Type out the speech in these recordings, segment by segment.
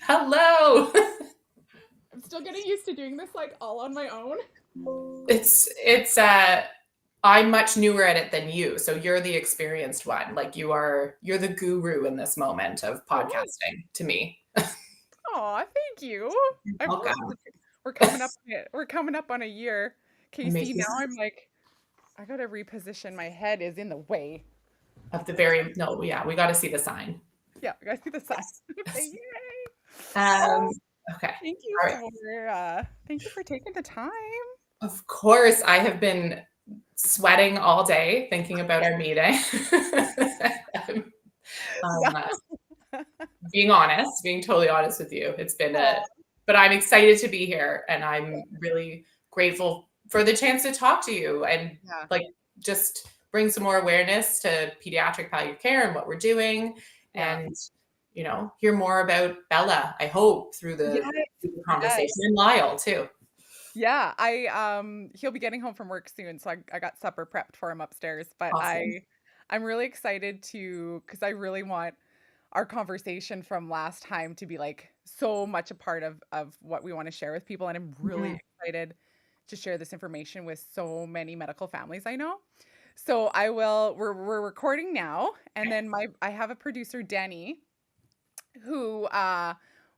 Hello. I'm still getting used to doing this like all on my own. It's I'm much newer at it than you, so you're the experienced one. Like you're the guru in this moment of Oh, podcasting to me. aw, thank you. I'm we're, Welcome. we're we're coming up we're coming up on a year. I make Casey, you now I'm like, I gotta reposition. My head is in the way. of the very no, yeah, we got to see the sign. Yeah, I gotta see the sign. Yes. Okay, Yes. yay. Um, Oh, okay. thank you All right. thank you for taking the time. Of course, I have been sweating all day thinking about our meeting. Yeah. um, being honest, being totally honest with you. Oh, But I'm excited to be here and I'm really grateful for the chance to talk to you and yeah. like just bring some more awareness to pediatric palliative care and what we're doing Yeah. and, hear more about Bella, I hope, Yes. through the Yes. conversation and Lyle too. Yeah, he'll be getting home from work soon, so I got supper prepped for him upstairs, but Awesome. I'm really excited to because I really want our conversation from last time to be like so much a part of what we want to share with people, and I'm really Mhm. excited to share this information with so many medical families I know. So I will we're recording now, and then my I have a producer, Denny, who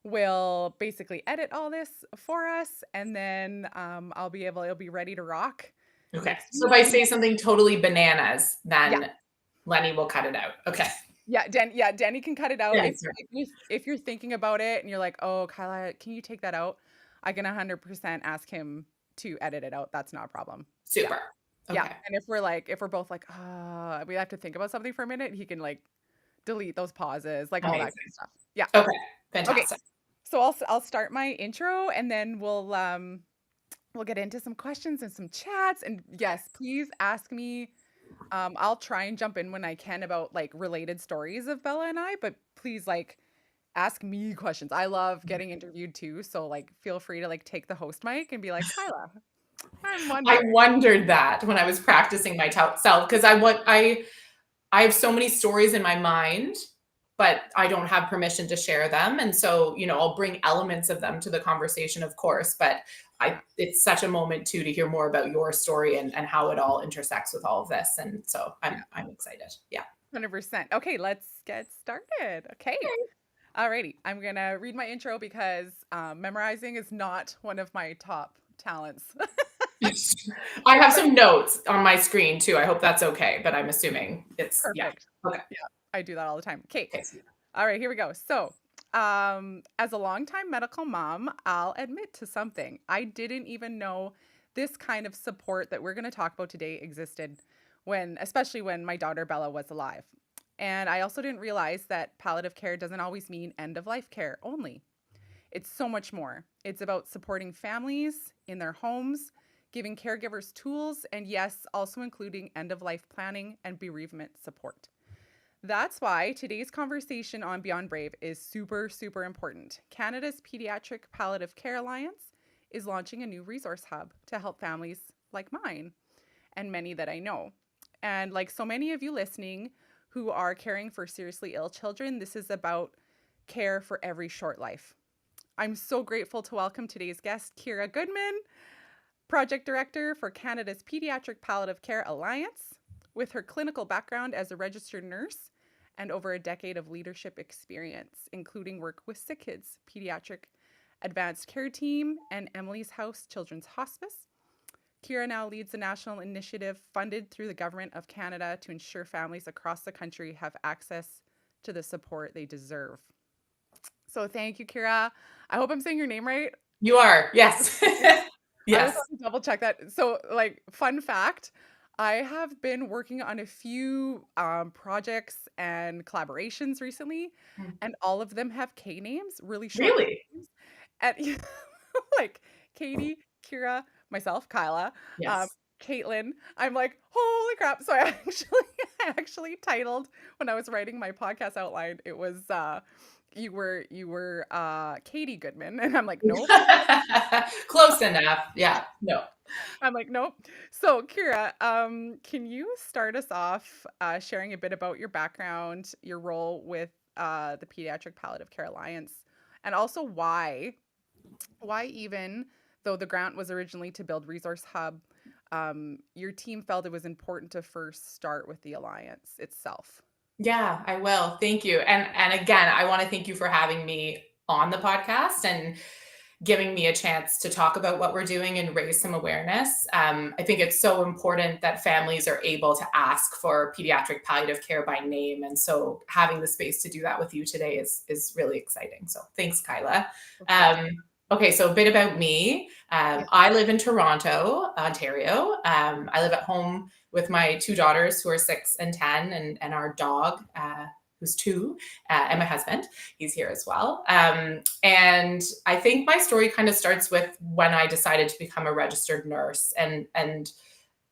will basically edit all this for us, and then it'll be ready to rock Okay. next So week. if I say something totally bananas, Yeah. then Lenny will cut it out. Okay. Yeah, Denny can cut it out. Denny's right. If you're thinking about it and you're like, "Oh, Kyla, can you take that out?" I can 100% ask him to edit it out. That's not a problem. Yeah. Super. Yeah. Okay. And if we're both like, "Ah, we have to think about something for a minute," he can like delete those pauses, like all that kind of Amazing. stuff. Yeah. Okay. Okay. Fantastic. So I'll start my intro, and then we'll get into some questions and some chats. And yes, please ask me. I'll try and jump in when I can about like related stories of Bella and I, but please like ask me questions. I love getting interviewed too, so like feel free to like take the host mic and be like, Kyla, I'm I wondering. wondered that when I was practicing myself because I have so many stories in my mind, but I don't have permission to share them, and so I'll bring elements of them to the conversation, of course. But Yeah, it's such a moment too to hear more about your story and how it all intersects with all of this, and so yeah, I'm excited. Yeah. 100%. Okay, let's get started. Okay. Alrighty, I'm gonna read my intro because memorizing is not one of my top talents. I have some notes on my screen too. I hope that's okay, but I'm assuming it's yeah. Perfect. Okay. Yeah, I do that all the time. Okay. Okay. All right, here we go. So, as a longtime medical mom, I'll admit to something. I didn't even know this kind of support that we're going to talk about today existed especially when my daughter Bella was alive. And I also didn't realize that palliative care doesn't always mean end of life care only. It's so much more. It's about supporting families in their homes, giving caregivers tools, and yes, also including end of life planning and bereavement support. That's why today's conversation on Beyond Brave is super, super important. Canada's Pediatric Palliative Care Alliance is launching a new resource hub to help families like mine and many that I know. And like so many of you listening who are caring for seriously ill children, this is about care for every short life. I'm so grateful to welcome today's guest, Kira Goodman, Project Director for Canada's Pediatric Palliative Care Alliance. With her clinical background as a registered nurse and over a decade of leadership experience, including work with Sick Kids, Pediatric Advanced Care Team, and Emily's House Children's Hospice, Kira now leads a national initiative funded through the Government of Canada to ensure families across the country have access to the support they deserve. So thank you, Kira. I hope I'm saying your name right. You are. Yes. I always Yes. want to double check that. So, like, fun fact, I have been working on a few projects and collaborations recently, and all of them have K names, really short K Really? names. And like Katie, Kira, myself, Kyla, um, Yes. Caitlin. I'm like, holy crap. So I actually I actually titled when I was writing my podcast outline, it was you were Katie Goodman. And I'm like, nope. Close enough. Yeah. No. I'm like, nope. So, Kira, can you start us off sharing a bit about your background, your role with the Pediatric Palliative Care Alliance, And also why even though the grant was originally to build Resource Hub, your team felt it was important to first start with the Alliance itself. Yeah, I will. Thank you. And again, I want to thank you for having me on the podcast and giving me a chance to talk about what we're doing and raise some awareness. I think it's so important that families are able to ask for pediatric palliative care by name. And so having the space to do that with you today is really exciting. So thanks, Kyla. Of course. Um, okay, so a bit about me. Yeah. I live in Toronto, Ontario. I live at home with my two daughters who are 6 and 10 and our dog, who's 2, and my husband. He's here as well. And I think my story kind of starts with when I decided to become a registered nurse. And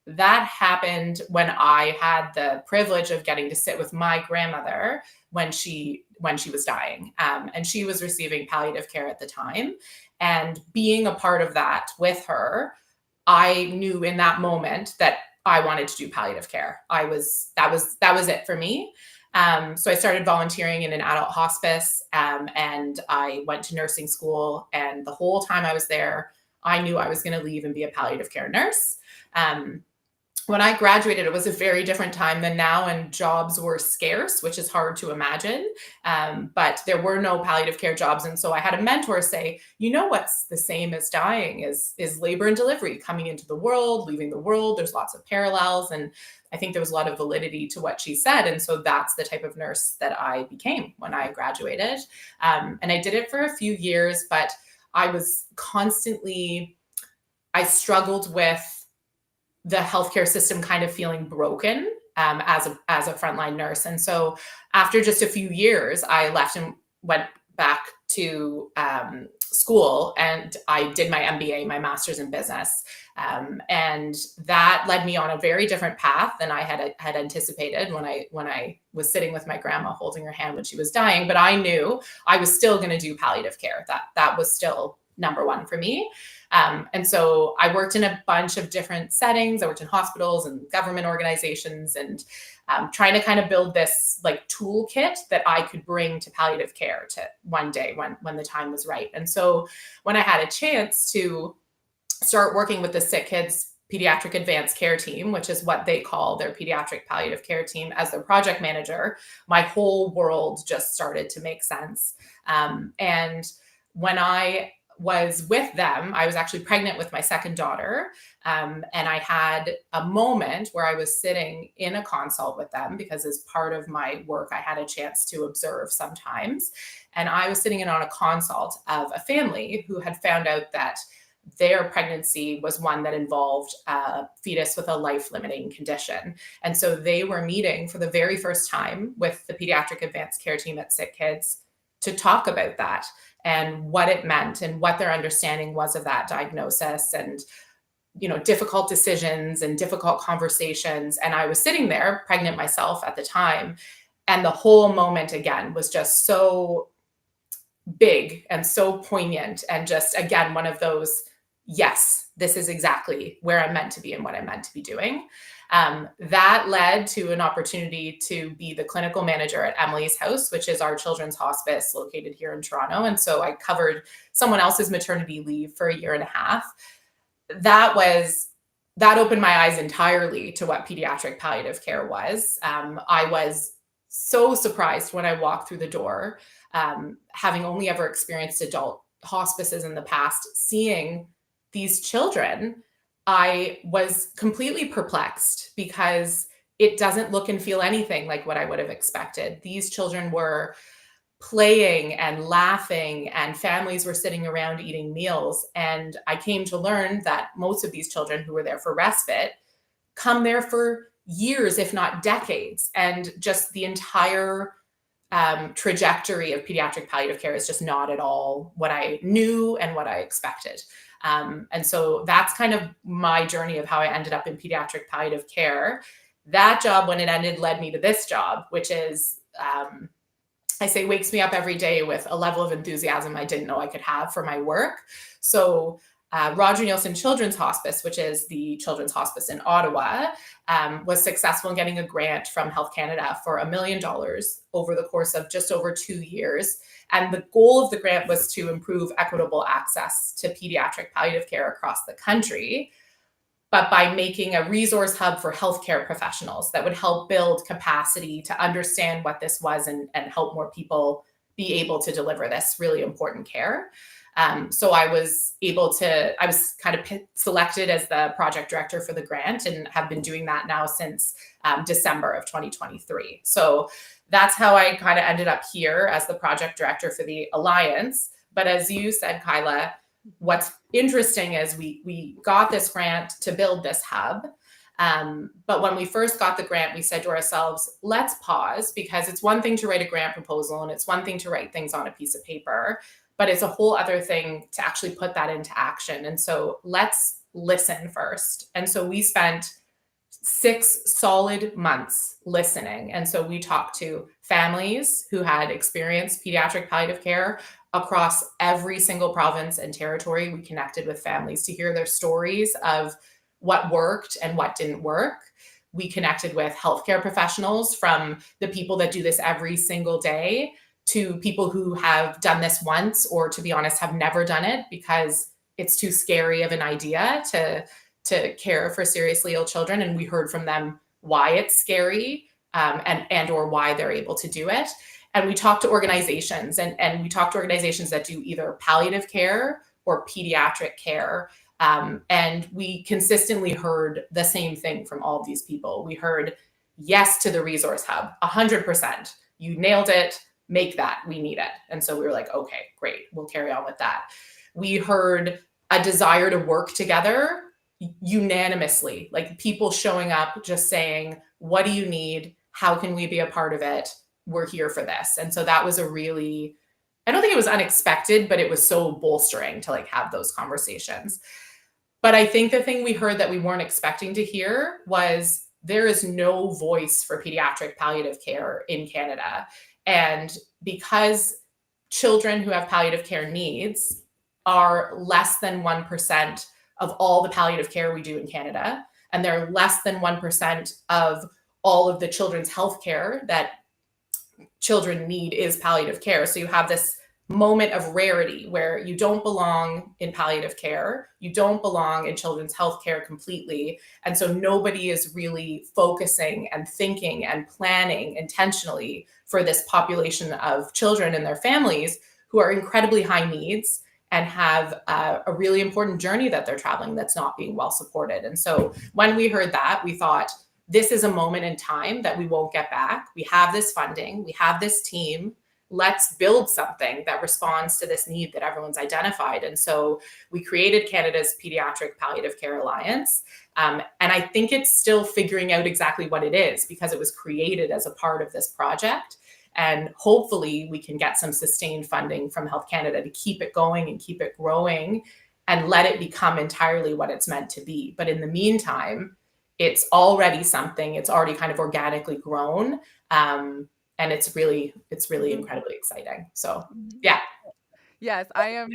that happened when I had the privilege of getting to sit with my grandmother when she was dying. And she was receiving palliative care at the time. And being a part of that with her, I knew in that moment that I wanted to do palliative care. That was it for me. So I started volunteering in an adult hospice, and I went to nursing school. And the whole time I was there, I knew I was going to leave and be a palliative care nurse. When I graduated, it was a very different time than now, and jobs were scarce, which is hard to imagine. But there were no palliative care jobs. And so I had a mentor say, you know, what's the same as dying is labor and delivery, coming into the world, leaving the world. There's lots of parallels. And I think there was a lot of validity to what she said. And so that's the type of nurse that I became when I graduated. And I did it for a few years, but I struggled with the healthcare system kind of feeling broken as a frontline nurse. And so after just a few years, I left and went back to school, and I did my MBA, my master's in business. And that led me on a very different path than I had anticipated when I was sitting with my grandma holding her hand when she was dying. But I knew I was still going to do palliative care. That was still number one for me. And so I worked in a bunch of different settings. I worked in hospitals and government organizations, and trying to kind of build this like toolkit that I could bring to palliative care to one day when the time was right. And so when I had a chance to start working with the Sick Kids Pediatric Advanced Care Team, which is what they call their pediatric palliative care team, as their project manager, my whole world just started to make sense. And when I was with them, I was actually pregnant with my second daughter. And I had a moment where I was sitting in a consult with them because as part of my work, I had a chance to observe sometimes. And I was sitting in on a consult of a family who had found out that their pregnancy was one that involved a fetus with a life-limiting condition. And so they were meeting for the very first time with the pediatric advanced care team at Sick Kids to talk about that and what it meant and what their understanding was of that diagnosis, and difficult decisions and difficult conversations. And I was sitting there pregnant myself at the time, and the whole moment again was just so big and so poignant, and just again one of those, yes, this is exactly where I'm meant to be and what I'm meant to be doing. That led to an opportunity to be the clinical manager at Emily's House, which is our children's hospice located here in Toronto. And so I covered someone else's maternity leave for a year and a half. That opened my eyes entirely to what pediatric palliative care was. I was so surprised when I walked through the door, having only ever experienced adult hospices in the past, seeing these children. I was completely perplexed because it doesn't look and feel anything like what I would have expected. These children were playing and laughing, and families were sitting around eating meals. And I came to learn that most of these children who were there for respite come there for years, if not decades. And just the entire trajectory of pediatric palliative care is just not at all what I knew and what I expected. And so that's kind of my journey of how I ended up in pediatric palliative care. That job, when it ended, led me to this job, which is, I say, wakes me up every day with a level of enthusiasm I didn't know I could have for my work. So Roger Nielsen Children's Hospice, which is the children's hospice in Ottawa, was successful in getting a grant from Health Canada for $1 million over the course of just over 2 years. And the goal of the grant was to improve equitable access to pediatric palliative care across the country, but by making a resource hub for healthcare professionals that would help build capacity to understand what this was and help more people be able to deliver this really important care. So I was kind of selected as the project director for the grant and have been doing that now since December of 2023. So that's how I kind of ended up here as the project director for the Alliance. But as you said, Kyla, what's interesting is we got this grant to build this hub. But when we first got the grant, we said to ourselves, let's pause, because it's one thing to write a grant proposal and it's one thing to write things on a piece of paper, but it's a whole other thing to actually put that into action. And so let's listen first. And so we spent 6 solid months listening. And so we talked to families who had experienced pediatric palliative care across every single province and territory. We connected with families to hear their stories of what worked and what didn't work. We connected with healthcare professionals, from the people that do this every single day to people who have done this once, or to be honest, have never done it because it's too scary of an idea to care for seriously ill children. And we heard from them why it's scary, and or why they're able to do it. And we talked to organizations, and we talked to organizations that do either palliative care or pediatric care. And we consistently heard the same thing from all of these people. We heard yes to the resource hub, 100%. You nailed it. Make that. We need it. And so we were like, okay, great. We'll carry on with that. We heard a desire to work together unanimously, like people showing up, just saying, what do you need? How can we be a part of it? We're here for this. And so that was a really, I don't think it was unexpected, but it was so bolstering to like have those conversations. But I think the thing we heard that we weren't expecting to hear was there is no voice for pediatric palliative care in Canada. And because children who have palliative care needs are less than 1% of all the palliative care we do in Canada, and they're less than 1% of all of the children's health care that children need is palliative care. So you have this moment of rarity where you don't belong in palliative care, you don't belong in children's health care completely. And so nobody is really focusing and thinking and planning intentionally for this population of children and their families who are incredibly high needs and have a really important journey that they're traveling that's not being well supported. And so when we heard that, we thought, this is a moment in time that we won't get back. We have this funding, we have this team. Let's build something that responds to this need that everyone's identified. And so we created Canada's Pediatric Palliative Care Alliance. And I think it's still figuring out exactly what it is, because it was created as a part of this project. And hopefully we can get some sustained funding from Health Canada to keep it going and keep it growing and let it become entirely what it's meant to be. But in the meantime, it's already something, it's already kind of organically grown. And it's really incredibly exciting. So yeah. Yes, I am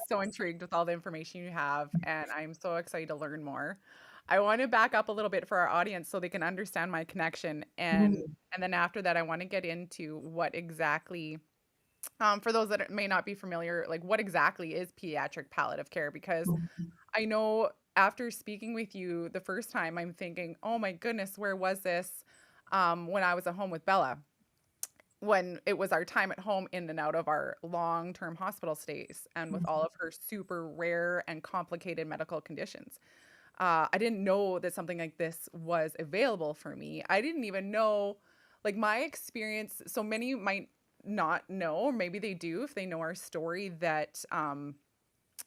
so intrigued with all the information you have, and I'm so excited to learn more. I want to back up a little bit for our audience so they can understand my connection, and then after that I want to get into what exactly, for those that may not be familiar, like what exactly is pediatric palliative care, because I know after speaking with you the first time, I'm thinking, oh my goodness, where was this when I was at home with Bella? When it was our time at home in and out of our long-term hospital stays, and with all of her super rare and complicated medical conditions. I didn't know that something like this was available for me. I didn't even know, like my experience, so many might not know, or maybe they do if they know our story, that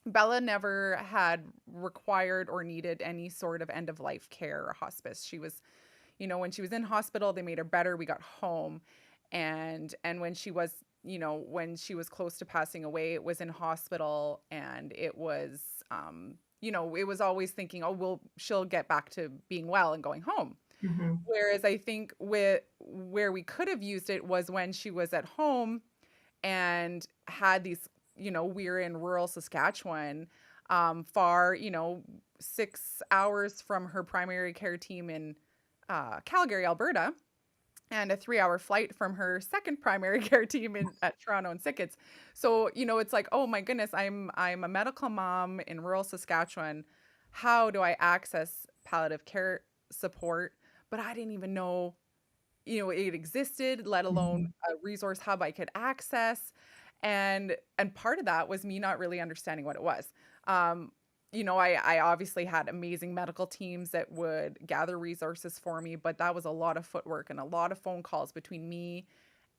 Bella never had required or needed any sort of end of life care or hospice. She was, when she was in hospital, they made her better. We got home. And when she was, when she was close to passing away, it was in hospital, and it was, it was always thinking, oh, she'll get back to being well and going home. Mm-hmm. Whereas I think where we could have used it was when she was at home and had these, we were in rural Saskatchewan. far, 6 hours from her primary care team in Calgary, Alberta, and a 3-hour flight from her second primary care team at Toronto and Sickets. So, it's like, oh my goodness, I'm a medical mom in rural Saskatchewan. How do I access palliative care support? But I didn't even know, it existed, let alone Mhm. a resource hub I could access. And part of that was me not really understanding what it was. Um, I obviously had amazing medical teams that would gather resources for me, but that was a lot of footwork and a lot of phone calls between me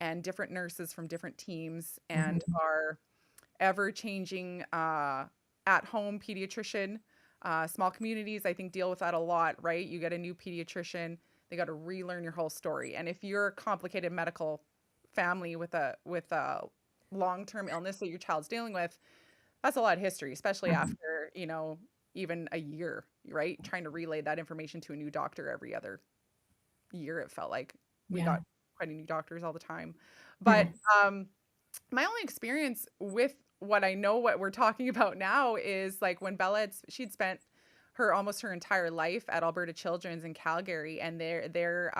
and different nurses from different teams and Mhm. our ever changing at home pediatrician. Small communities, I think, deal with that a lot, right? You get a new pediatrician, they got to relearn your whole story. And if you're a complicated medical family with a long-term illness that your child's dealing with, that's a lot of history, especially Mhm. after, even a year, right? Trying to relay that information to a new doctor every other year, it felt like we Yeah. got quite a new doctors all the time. But Mhm. um, my only experience with what we're talking about now is like when she'd spent almost her entire life at Alberta Children's in Calgary, and their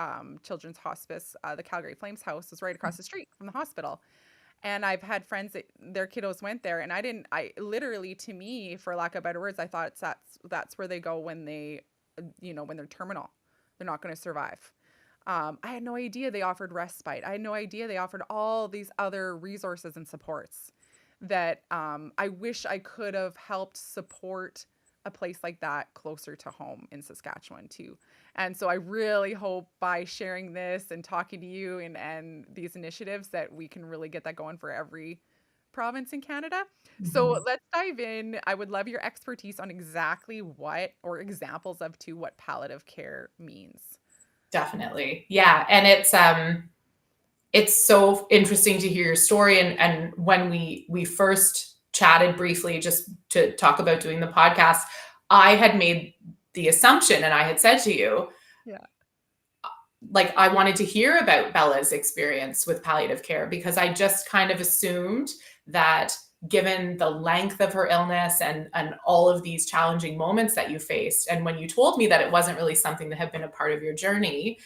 children's hospice, the Calgary Flames House, was right across the street from the hospital. And I've had friends that their kiddos went there, and I literally, to me, for lack of better words, I thought that's where they go when when they're terminal, they're not going to survive. I had no idea they offered respite. I had no idea they offered all these other resources and supports that I wish I could have helped support a place like that closer to home in Saskatchewan too. And so I really hope by sharing this and talking to you and these initiatives that we can really get that going for every province in Canada. So Mhm. let's dive in. I would love your expertise on exactly what, or examples of, to what palliative care means. Definitely. Yeah, and it's so interesting to hear your story, and when we first chatted briefly just to talk about doing the podcast, I had made the assumption and I had said to you, Yeah. like, I wanted to hear about Bella's experience with palliative care because I just kind of assumed that given the length of her illness and all of these challenging moments that you faced, and when you told me that it wasn't really something that had been a part of your journey,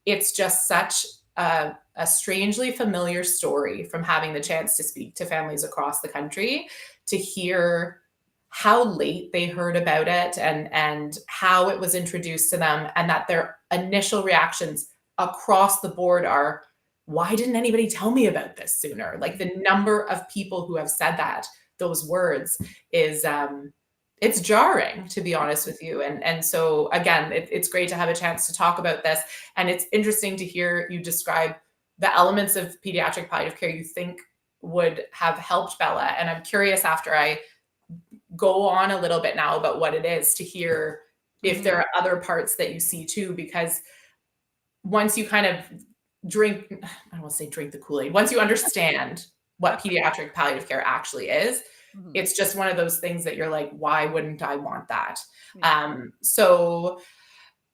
it's just such a strangely familiar story from having the chance to speak to families across the country to hear how late they heard about it and how it was introduced to them, and that their initial reactions across the board are, why didn't anybody tell me about this sooner? Like the number of people who have said that, those words, is it's jarring, to be honest with you. And so again, it's great to have a chance to talk about this, and it's interesting to hear you describe the elements of pediatric palliative care you think would have helped Bella. And I'm curious, after I go on a little bit now about what it is, to hear if Mm-hmm. there are other parts that you see too, because once you kind of drink, I don't want to say drink the Kool-Aid, once you understand what That's pediatric palliative care actually is, mm-hmm. it's just one of those things that you're like, why wouldn't I want that? Yeah. So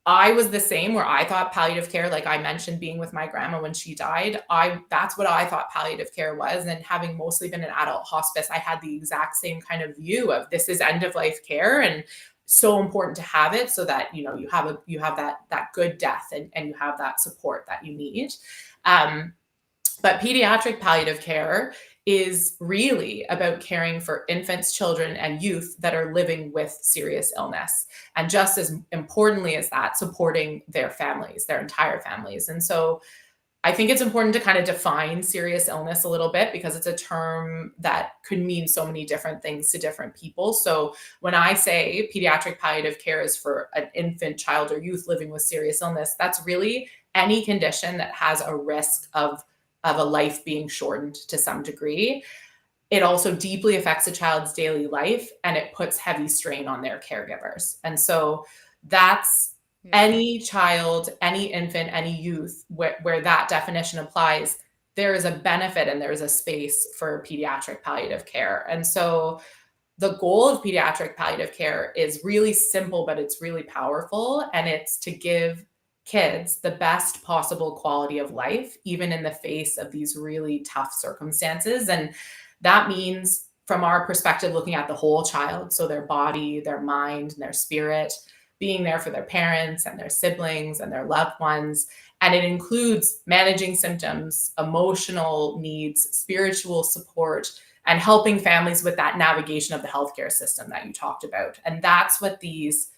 I was the same, where I thought palliative care, like I mentioned, being with my grandma when she died, that's what I thought palliative care was. And having mostly been an adult hospice, I had the exact same kind of view of, this is end of life care, and so important to have it so that you have that good death, and you have that support that you need. Um, but pediatric palliative care is really about caring for infants, children, and youth that are living with serious illness. And just as importantly as that, supporting their families, their entire families. And so I think it's important to kind of define serious illness a little bit, because it's a term that could mean so many different things to different people. So when I say pediatric palliative care is for an infant, child, or youth living with serious illness, that's really any condition that has a risk of a life being shortened to some degree. It also deeply affects a child's daily life, and it puts heavy strain on their caregivers. And so that's Yeah. any child, any infant, any youth where that definition applies, there is a benefit and there is a space for pediatric palliative care. And so the goal of pediatric palliative care is really simple, but it's really powerful. And it's to give kids the best possible quality of life, even in the face of these really tough circumstances. And that means from our perspective, looking at the whole child, so their body, their mind, and their spirit, being there for their parents and their siblings and their loved ones. And it includes managing symptoms, emotional needs, spiritual support, and helping families with that navigation of the healthcare system that you talked about. And that's what these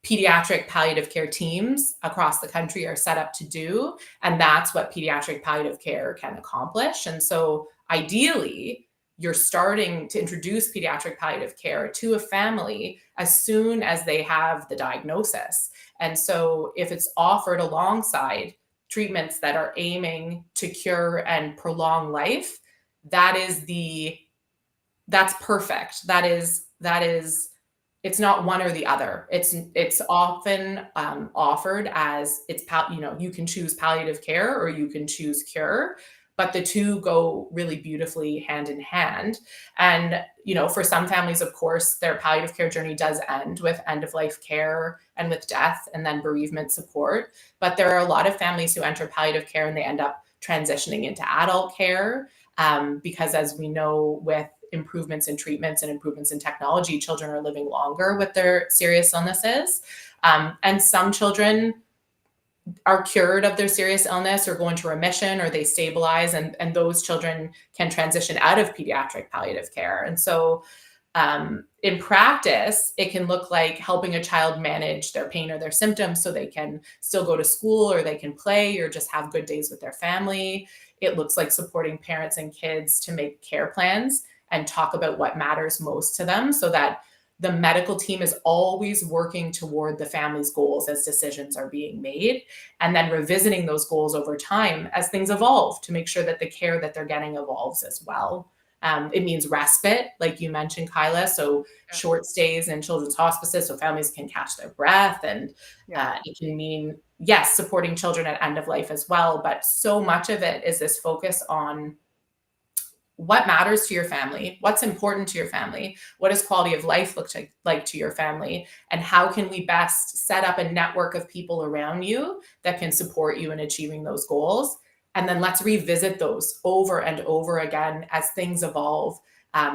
pediatric palliative care teams across the country are set up to do. And that's what pediatric palliative care can accomplish. And so ideally, you're starting to introduce pediatric palliative care to a family as soon as they have the diagnosis. And so if it's offered alongside treatments that are aiming to cure and prolong life, that's perfect. That is it's not one or the other. It's often offered as you can choose palliative care or you can choose cure, but the two go really beautifully hand in hand. And for some families, of course, their palliative care journey does end with end of life care and with death and then bereavement support. But there are a lot of families who enter palliative care and they end up transitioning into adult care, because as we know, with improvements in treatments and improvements in technology, children are living longer with their serious illnesses. And some children are cured of their serious illness or go into remission or they stabilize, and those children can transition out of pediatric palliative care. And so in practice, it can look like helping a child manage their pain or their symptoms so they can still go to school or they can play or just have good days with their family. It looks like supporting parents and kids to make care plans and talk about what matters most to them so that the medical team is always working toward the family's goals as decisions are being made, and then revisiting those goals over time as things evolve to make sure that the care that they're getting evolves as well. It means respite, like you mentioned, Kyla. So Yeah. short stays in children's hospices so families can catch their breath. And Yeah. it can mean, yes, supporting children at end of life as well. But so much of it is this focus on what matters to your family, what's important to your family, what does quality of life look like to your family, and how can we best set up a network of people around you that can support you in achieving those goals. And then let's revisit those over and over again as things evolve,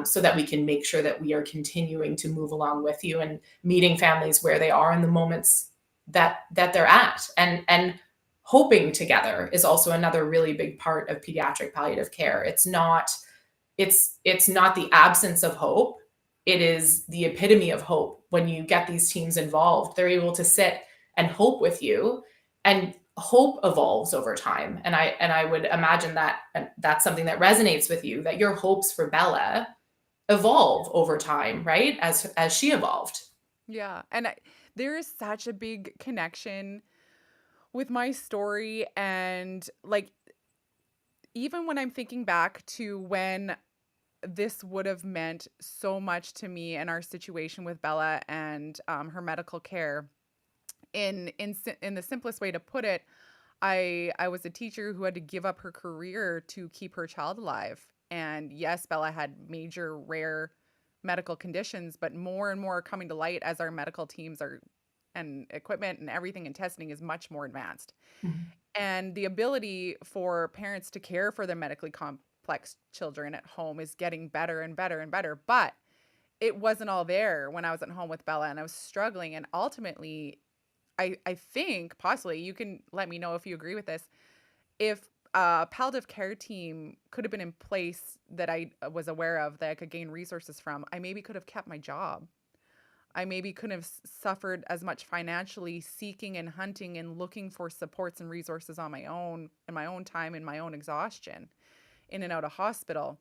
so that we can make sure that we are continuing to move along with you and meeting families where they are in the moments that they're at. And hoping together is also another really big part of pediatric palliative care. It's not the absence of hope. It is the epitome of hope. When you get these teams involved, they're able to sit and hope with you, and hope evolves over time. And I would imagine that that's something that resonates with you, that your hopes for Bella evolve over time, right? As she evolved. Yeah. And there is such a big connection with my story. And like, even when I'm thinking back to when this would have meant so much to me and our situation with Bella and her medical care. In the simplest way to put it, I was a teacher who had to give up her career to keep her child alive. And yes, Bella had major rare medical conditions, but more and more are coming to light as our medical teams are and equipment and everything and testing is much more advanced. Mhm. And the ability for parents to care for their medically complex children at home is getting better and better and better. But it wasn't all there when I was at home with Bella and I was struggling. And ultimately, I think possibly you can let me know if you agree with this. If a palliative care team could have been in place that I was aware of that I could gain resources from, I maybe could have kept my job. I maybe couldn't have suffered as much financially seeking and hunting and looking for supports and resources on my own in my own time and my own exhaustion in and out of hospital.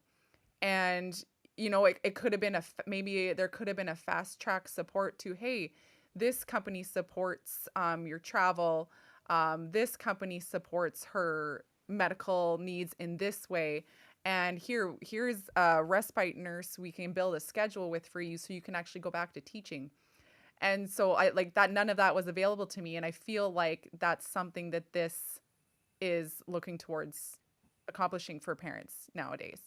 And it could have been maybe there could have been a fast track support to, hey, this company supports your travel, this company supports her medical needs in this way, and here's a respite nurse we can build a schedule with for you so you can actually go back to teaching. And so I like that none of that was available to me, and I feel like that's something that this is looking towards accomplishing for parents nowadays.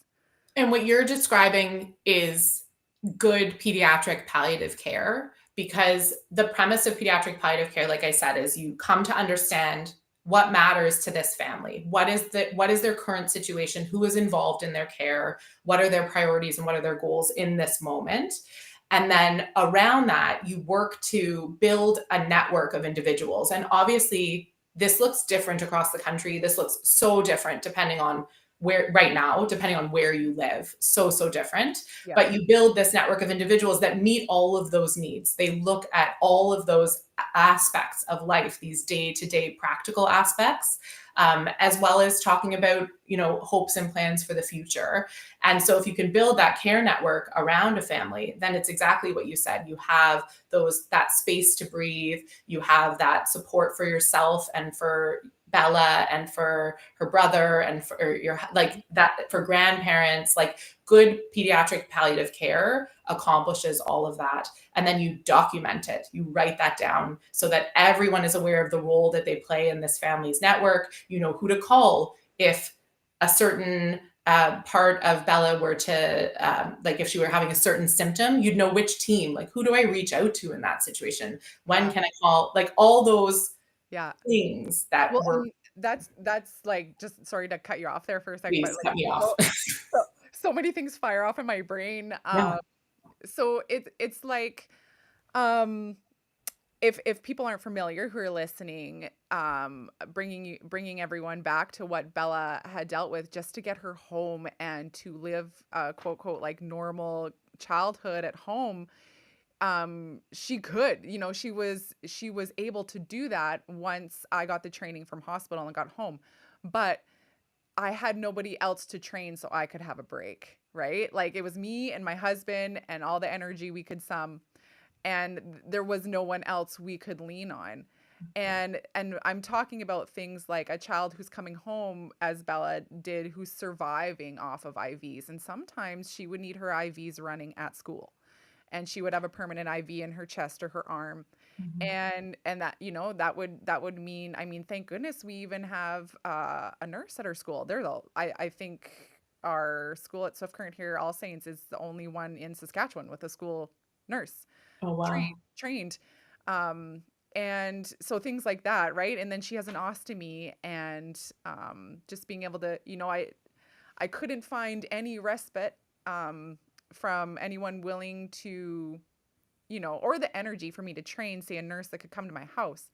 And what you're describing is good pediatric palliative care, because the premise of pediatric palliative care, like I said, is you come to understand what matters to this family, what is their current situation, who is involved in their care, what are their priorities and what are their goals in this moment. And then around that, you work to build a network of individuals. And obviously, this looks different across the country. This looks so different depending on where right now, depending on where you live. So different. Yeah. But you build this network of individuals that meet all of those needs. They look at all of those aspects of life, these day-to-day practical aspects, as well as talking about, hopes and plans for the future. And so if you can build that care network around a family, then it's exactly what you said. You have that space to breathe. You have that support for yourself and for Bella and for her brother and for your, like that, for grandparents. Like, good pediatric palliative care accomplishes all of that. And then you document it, you write that down so that everyone is aware of the role that they play in this family's network. You know who to call if a certain part of Bella were to, like, if she were having a certain symptom, you'd know which team, like, who do I reach out to in that situation? When can I call? Like, all those Yeah. things that Well, were, and that's like, just sorry to cut you off there for a second, but please like cut me off. so so many things fire off in my brain. Yeah. So it's like, um if people aren't familiar who are listening, bringing everyone back to what Bella had dealt with just to get her home and to live quote quote like normal childhood at home. She could, she was able to do that once I got the training from hospital and got home. But I had nobody else to train so I could have a break, right? Like, it was me and my husband and all the energy we could sum, and there was no one else we could lean on. And I'm talking about things like a child who's coming home, as Bella did, who's surviving off of IVs, and sometimes she would need her IVs running at school, and she would have a permanent IV in her chest or her arm. Mhm. And that, that would mean, I mean, thank goodness we even have a nurse at our school. I think our school at Swift Current here, All Saints, is the only one in Saskatchewan with a school nurse Oh, wow. trained. Um, and so things like that, right? And then she has an ostomy, and just being able to, I couldn't find any respite from anyone willing to, or the energy for me to train, say, a nurse that could come to my house.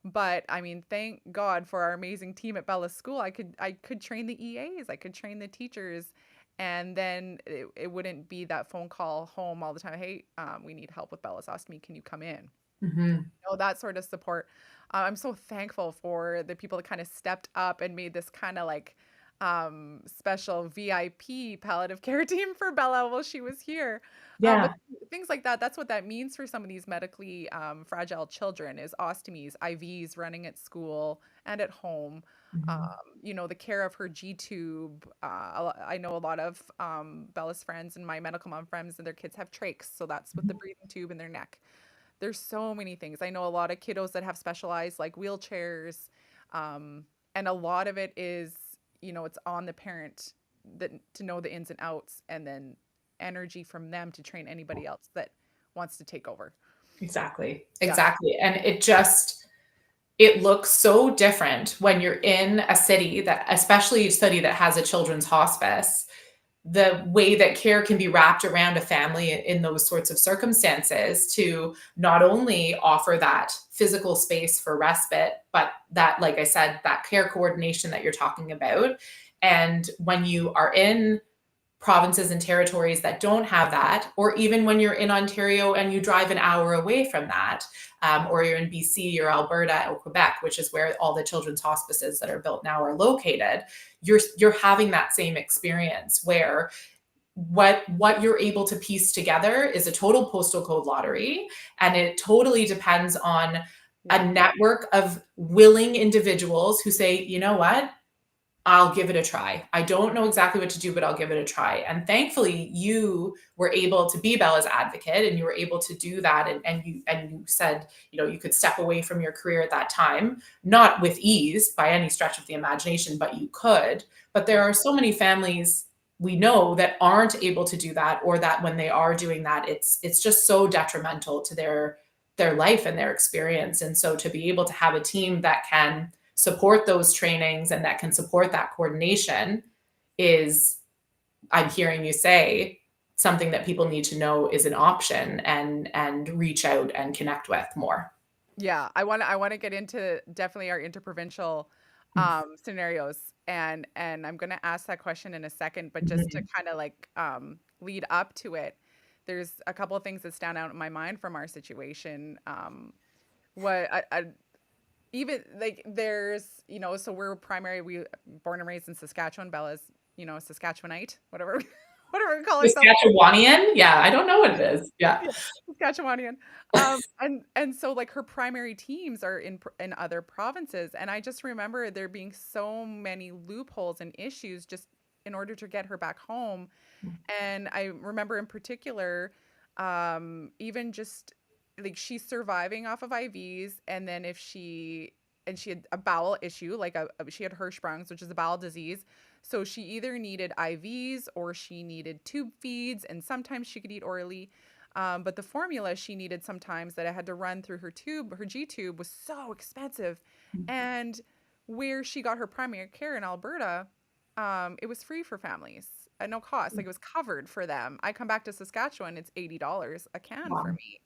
But I mean, thank God for our amazing team at Bella's school. I could train the EAs, I could train the teachers, and then it wouldn't be that phone call home all the time. Hey, we need help with Bella's ostomy. Can you come in? Mhm. That sort of support. I'm so thankful for the people that kind of stepped up and made this kind of like special VIP palliative care team for Bella while she was here. But Yeah. things like that, that's what that means for some of these medically fragile children, is ostomies, IVs running at school and at home. Um, Mhm. the care of her G tube. I know a lot of Bella's friends and my medical mom friends and their kids have trachs, so that's with the Mhm. breathing tube in their neck. There's so many things. I know a lot of kiddos that have specialized like wheelchairs. Um, and a lot of it is, it's on the parent that to know the ins and outs, and then energy from them to train anybody else that wants to take over. Exactly. Yeah. Exactly. And it looks so different when you're in a city that, especially a city that has a children's hospice, the way that care can be wrapped around a family in those sorts of circumstances to not only offer that physical space for respite, but that, like I said, that care coordination that you're talking about. And when you are in provinces and territories that don't have that, or even when you're in Ontario and you drive an hour away from that, or you're in BC or Alberta or Quebec, which is where all the children's hospices that are built now are located, you're having that same experience where what you're able to piece together is a total postal code lottery, and it totally depends on Yeah. a network of willing individuals who say, you know what, I'll give it a try. I don't know exactly what to do, but I'll give it a try. And thankfully, you were able to be Bella's advocate, and you were able to do that. And you said, you could step away from your career at that time, not with ease by any stretch of the imagination, but you could. But there Yeah. are so many families we know that aren't able to do that, or that when they are doing that, it's just so detrimental to their life and their experience. And so to be able to have a team that can support those trainings and that can support that coordination is, I'm hearing you say, something that people need to know is an option and reach out and connect with more. Yeah, I want to get into definitely our interprovincial scenarios, and I'm going to ask that question in a second, but just to Mhm. kind of like lead up to it, there's a couple of things that stand out in my mind from our situation. What I even like there's, so we're primary, we born and raised in Saskatchewan. Bella's, Saskatchewanite, whatever whatever we call ourselves. Saskatchewanian? Yeah, I don't know what it is. Yeah. Yeah, Saskatchewanian. And so like her primary teams are in other provinces, and I just remember there being so many loopholes and issues just in order to get her back home. And I remember in particular, even just like she's surviving off of IVs, and then if she had a bowel issue, like she had Hirschsprung's, which is a bowel disease. So she either needed IVs or she needed tube feeds, and sometimes she could eat orally. But the formula she needed sometimes that I had to run through her tube, her G tube, was so expensive. And where she got her primary care in Alberta, it was free for families at no cost. Like it was covered for them. I come back to Saskatchewan, it's $80 a can for Wow. me.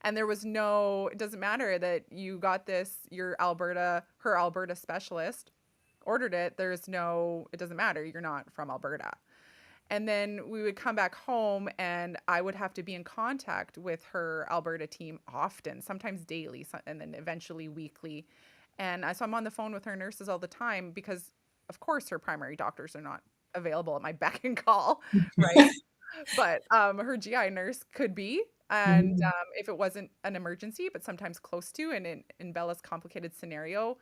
And there was no, it doesn't matter that you got this, her Alberta specialist ordered it. There's no, it doesn't matter. You're not from Alberta. And then we would come back home and I would have to be in contact with her Alberta team often, sometimes daily, and then eventually weekly. And so I'm on the phone with her nurses all the time because, of course, her primary doctors are not available at my beck and call, right? But her GI nurse could be. And Mhm. if it wasn't an emergency, but sometimes close to, and in Bella's complicated scenario,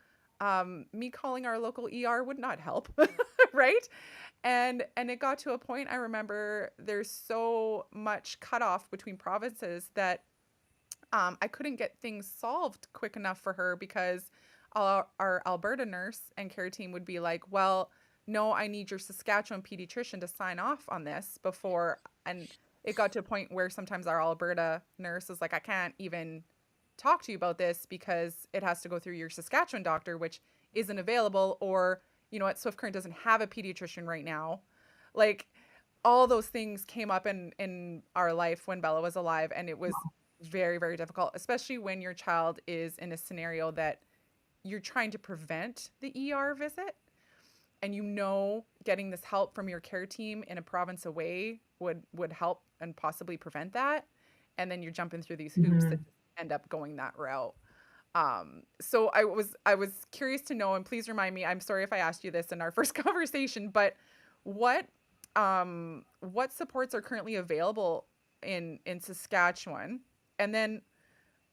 me calling our local ER would not help, right? And it got to a point, I remember there's so much cutoff between provinces that I couldn't get things solved quick enough for her because our Alberta nurse and care team would be like, well, no, I need your Saskatchewan pediatrician to sign off on this before. And it got to a point where sometimes our Alberta nurse is like, I can't even talk to you about this because it has to go through your Saskatchewan doctor, which isn't available. Or, you know what, Swift Current doesn't have a pediatrician right now. Like, all those things came up in our life when Bella was alive, and it was very, very difficult, especially when your child is in a scenario that you're trying to prevent the ER visit, and getting this help from your care team in a province away would help and possibly prevent that, and then you're jumping through these hoops that Mhm. end up going that route. So I was curious to know, and please remind me, I'm sorry if I asked you this in our first conversation, but what what supports are currently available in Saskatchewan? And then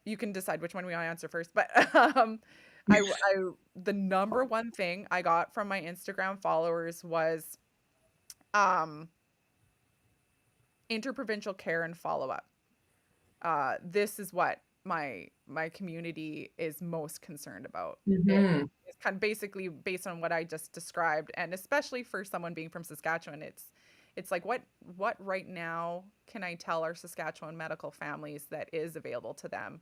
you can decide which one we want to answer first. But the number one thing I got from my Instagram followers was um interprovincial care and follow up. This is what my community is most concerned about. Mhm. It's kind of basically based on what I just described, and especially for someone being from Saskatchewan, it's like what right now can I tell our Saskatchewan medical families that is available to them?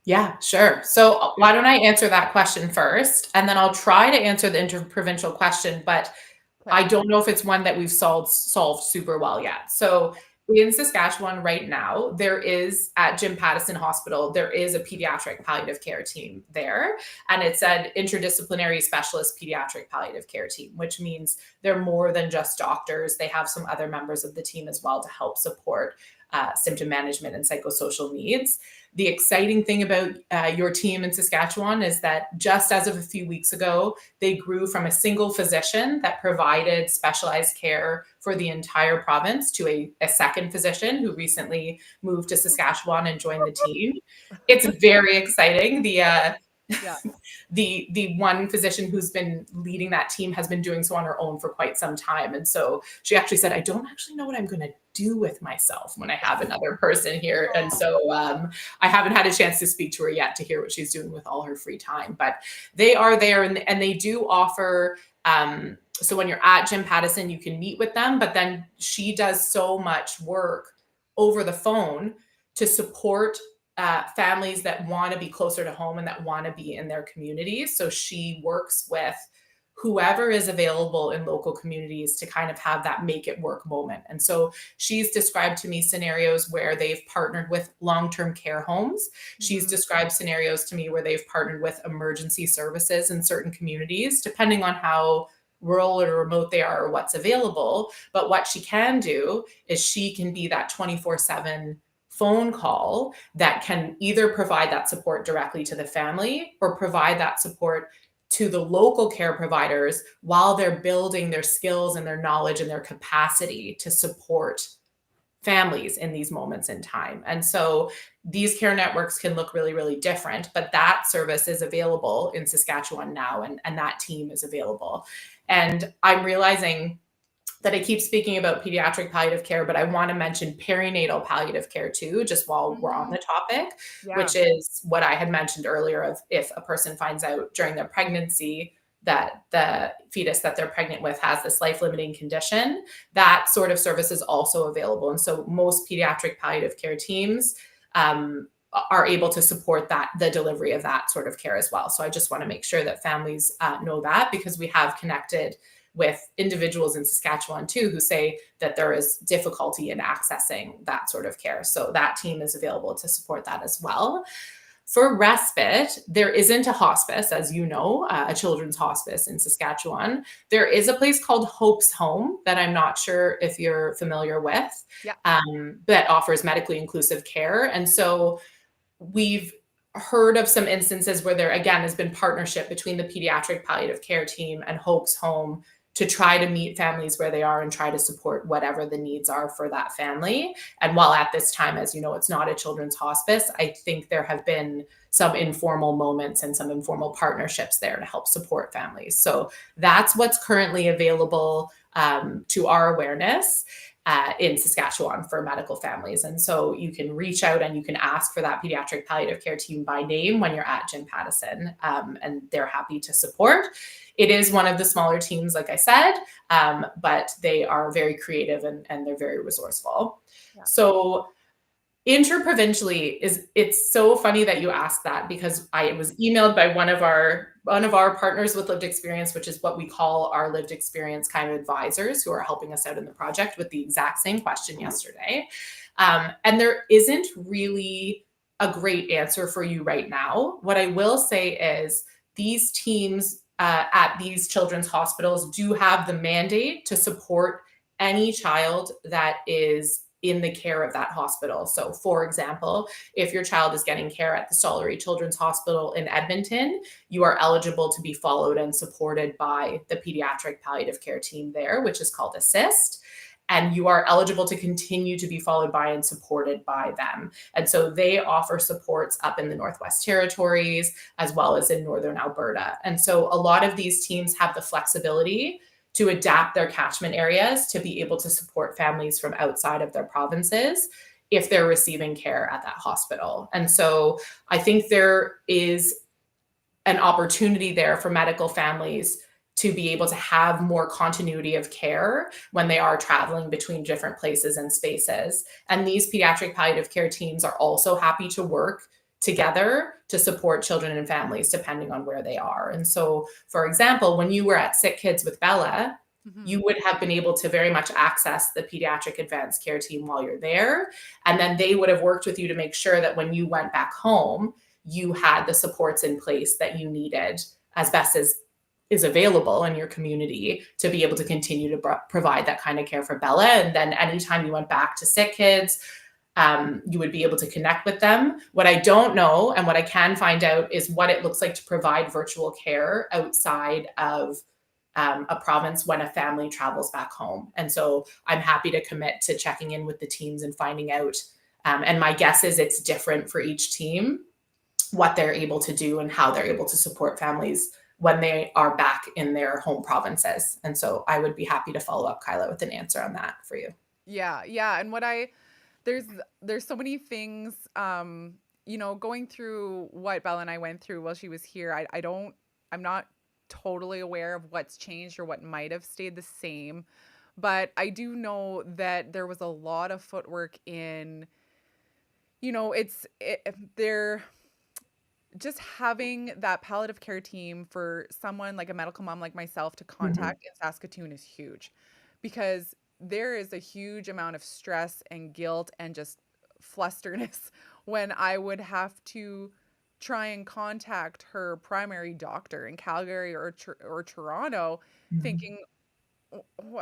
Yeah, sure. So why don't I answer that question first, and then I'll try to answer the interprovincial question, but Okay. I don't know if it's one that we've solved super well yet. So in Saskatchewan right now, there is at Jim Pattison Hospital, there is a pediatric palliative care team there. And it's an interdisciplinary specialist pediatric palliative care team, which means they're more than just doctors. They have some other members of the team as well to help support symptom management and psychosocial needs. The exciting thing about your team in Saskatchewan is that just as of a few weeks ago, they grew from a single physician that provided specialized care for the entire province to a second physician who recently moved to Saskatchewan and joined the team. It's very exciting. Yeah. The one physician who's been leading that team has been doing so on her own for quite some time. And so she actually said, I don't actually know what I'm going to do with myself when I have another person here. And so I haven't had a chance to speak to her yet to hear what she's doing with all her free time. But they are there and they do offer. So when you're at Jim Pattison, you can meet with them, but then she does so much work over the phone to support families that want to be closer to home and that want to be in their communities. So she works with whoever is available in local communities to kind of have that make it work moment. And so she's described to me scenarios where they've partnered with long-term care homes. She's Mm-hmm. described scenarios to me where they've partnered with emergency services in certain communities, depending on how rural or remote they are or what's available. But what she can do is she can be that 24/7 phone call that can either provide that support directly to the family or provide that support to the local care providers while they're building their skills and their knowledge and their capacity to support families in these moments in time. And so these care networks can look really, really different, but that service is available in Saskatchewan now, and that team is available. And I'm realizing that I keep speaking about pediatric palliative care, but I want to mention perinatal palliative care too, just while we're on Mm-hmm. the topic, Yeah. which is what I had mentioned earlier of if a person finds out during their pregnancy that the fetus that they're pregnant with has this life-limiting condition, that sort of service is also available. And so most pediatric palliative care teams are able to support that the delivery of that sort of care as well. So I just want to make sure that families know that, because we have connected with individuals in Saskatchewan too who say that there is difficulty in accessing that sort of care. So that team is available to support that as well. For respite, there isn't a hospice, as you know, a children's hospice in Saskatchewan. There is a place called Hope's Home that I'm not sure if you're familiar with, Yeah. that offers medically inclusive care. And so we've heard of some instances where there again has been partnership between the pediatric palliative care team and Hope's Home to try to meet families where they are and try to support whatever the needs are for that family. And while at this time, as you know, it's not a children's hospice, I think there have been some informal moments and some informal partnerships there to help support families. So that's what's currently available to our awareness in Saskatchewan for medical families. And so you can reach out and you can ask for that pediatric palliative care team by name when you're at Jim Pattison, and they're happy to support. It is one of the smaller teams, like I said, but they are very creative and they're very resourceful. Yeah. So interprovincially it's so funny that you asked that, because I was emailed by one of our partners with lived experience, which is what we call our lived experience kind of advisors who are helping us out in the project, with the exact same question yesterday. And there isn't really a great answer for you right now. What I will say is these teams at these children's hospitals do have the mandate to support any child that is in the care of that hospital. So, for example, if your child is getting care at the Stollery Children's Hospital in Edmonton, you are eligible to be followed and supported by the pediatric palliative care team there, which is called Assist. And you are eligible to continue to be followed by and supported by them. And so they offer supports up in the Northwest Territories as well as in Northern Alberta. And so a lot of these teams have the flexibility to adapt their catchment areas to be able to support families from outside of their provinces if they're receiving care at that hospital. And so I think there is an opportunity there for medical families to be able to have more continuity of care when they are traveling between different places and spaces. And these pediatric palliative care teams are also happy to work together to support children and families depending on where they are. And so, for example, when you were at Sick Kids with Bella, Mm-hmm. you would have been able to very much access the pediatric advanced care team while you're there. And then they would have worked with you to make sure that when you went back home, you had the supports in place that you needed as best as is available in your community to be able to continue to provide that kind of care for Bella. And then anytime you went back to Sick Kids, you would be able to connect with them. What I don't know and what I can find out is what it looks like to provide virtual care outside of a province when a family travels back home. And so I'm happy to commit to checking in with the teams and finding out. And my guess is it's different for each team, what they're able to do and how they're able to support families when they are back in their home provinces. And so I would be happy to follow up, Kyla, with an answer on that for you. Yeah, yeah. And what I there's there's so many things going through what Bella and I went through while she was here. I'm not totally aware of what's changed or what might have stayed the same, but I do know that there was a lot of footwork in they're just having that palliative care team for someone like a medical mom like myself to Mhm. contact in Saskatoon is huge, because there is a huge amount of stress and guilt and just flusterness when I would have to try and contact her primary doctor in Calgary or Toronto, Mhm. thinking,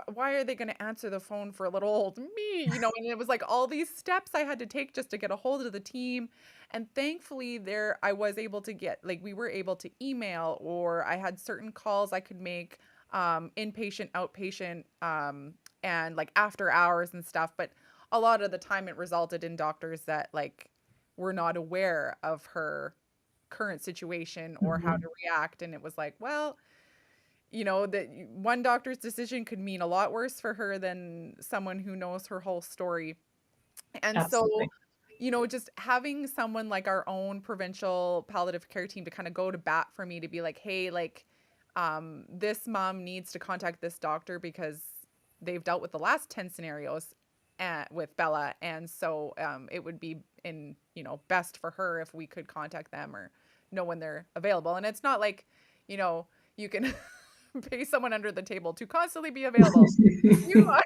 why are they going to answer the phone for little old me? And it was like all these steps I had to take just to get a hold of the team. And thankfully, there I was able to get, like, we were able to email, or I had certain calls I could make, inpatient, outpatient, and like after hours and stuff. But a lot of the time, it resulted in doctors that like were not aware of her current situation or how Mhm. to react. And it was like, well, that one doctor's decision could mean a lot worse for her than someone who knows her whole story. And so, Absolutely. just having someone like our own provincial palliative care team to kind of go to bat for me, to be like, hey, like, this mom needs to contact this doctor because they've dealt with the last 10 scenarios with Bella. And so it would be best for her if we could contact them or know when they're available. And it's not like, you know, you can pay someone under the table to constantly be available. You are,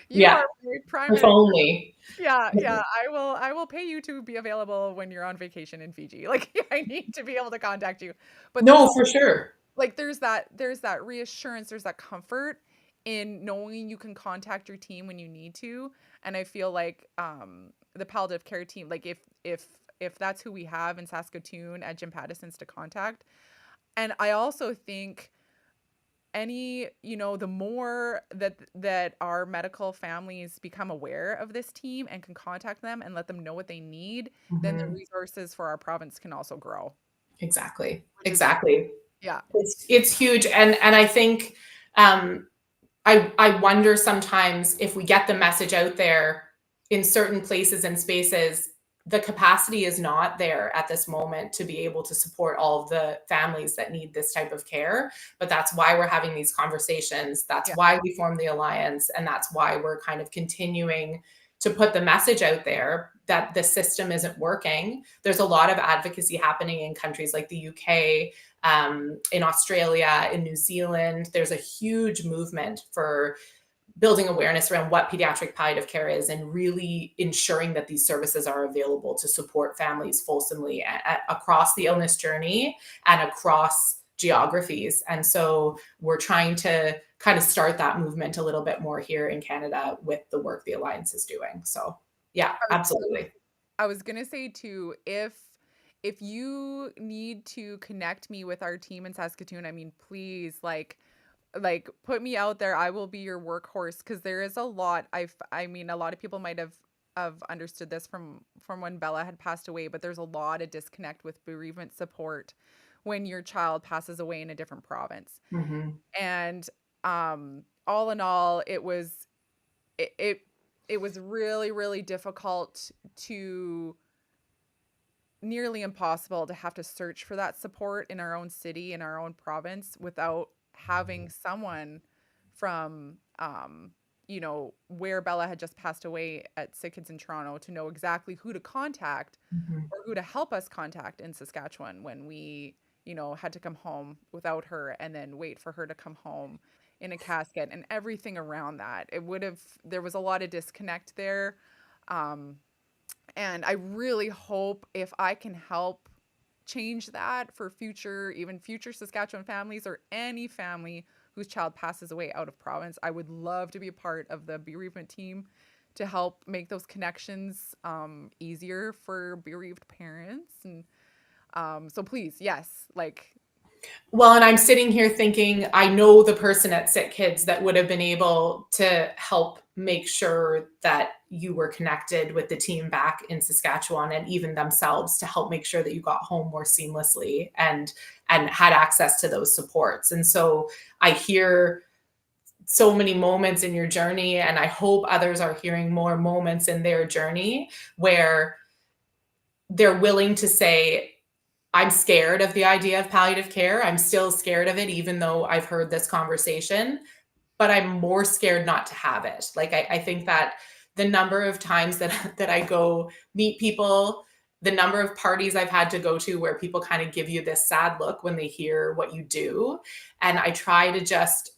you Yeah, are my if primary. only. Yeah, yeah. I will pay you to be available when you're on vacation in Fiji. Like, I need to be able to contact you. But there's No, also for sure. like there's that reassurance, there's that comfort in knowing you can contact your team when you need to. And I feel like the palliative care team, like if that's who we have in Saskatoon at Jim Pattисon's to contact. And I also think the more that our medical families become aware of this team and can contact them and let them know what they need, then the Mhm. resources for our province can also grow, Exactly. which is huge. Exactly. Yeah. It's huge, and I think, um, I wonder sometimes if we get the message out there in certain places and spaces, the capacity is not there at this moment to be able to support all of the families that need this type of care. But that's why we're having these conversations. That's Yeah. why we formed the alliance. And that's why we're kind of continuing to put the message out there that the system isn't working. There's a lot of advocacy happening in countries like the UK, in Australia, in New Zealand. There's a huge movement for building awareness around what pediatric palliative care is and really ensuring that these services are available to support families fulsomely across the illness journey and across geographies. And so we're trying to kind of start that movement a little bit more here in Canada with the work the Alliance is doing. So, yeah, I was absolutely. I was gonna say too, if you need to connect me with our team in Saskatoon, I mean, please, like put me out there. I will be your workhorse, because there is a lot. I mean, a lot of people might have understood this from when Bella had passed away, but there's a lot of disconnect with bereavement support when your child passes away in a different province. Mhm. And all in all, it it was really, really difficult, to nearly impossible to have to search for that support in our own city, in our own province, without having someone from where Bella had just passed away at Sick Kids in Toronto, to know exactly who to contact Mhm. or who to help us contact in Saskatchewan when we, had to come home without her, and then wait for her to come home in a casket and everything around that. There was a lot of disconnect there. Um, and I really hope, if I can help change that for even future Saskatchewan families, or any family whose child passes away out of province, I would love to be a part of the bereavement team to help make those connections easier for bereaved parents. And so please, yes, like, Well, and I'm sitting here thinking, I know the person at Sick Kids that would have been able to help make sure that you were connected with the team back in Saskatchewan, and even themselves to help make sure that you got home more seamlessly and had access to those supports. And so I hear so many moments in your journey, and I hope others are hearing more moments in their journey where they're willing to say, I'm scared of the idea of palliative care. I'm still scared of it, even though I've heard this conversation, but I'm more scared not to have it. Like, I think that the number of times that I go meet people, the number of parties I've had to go to where people kind of give you this sad look when they hear what you do. And I try to just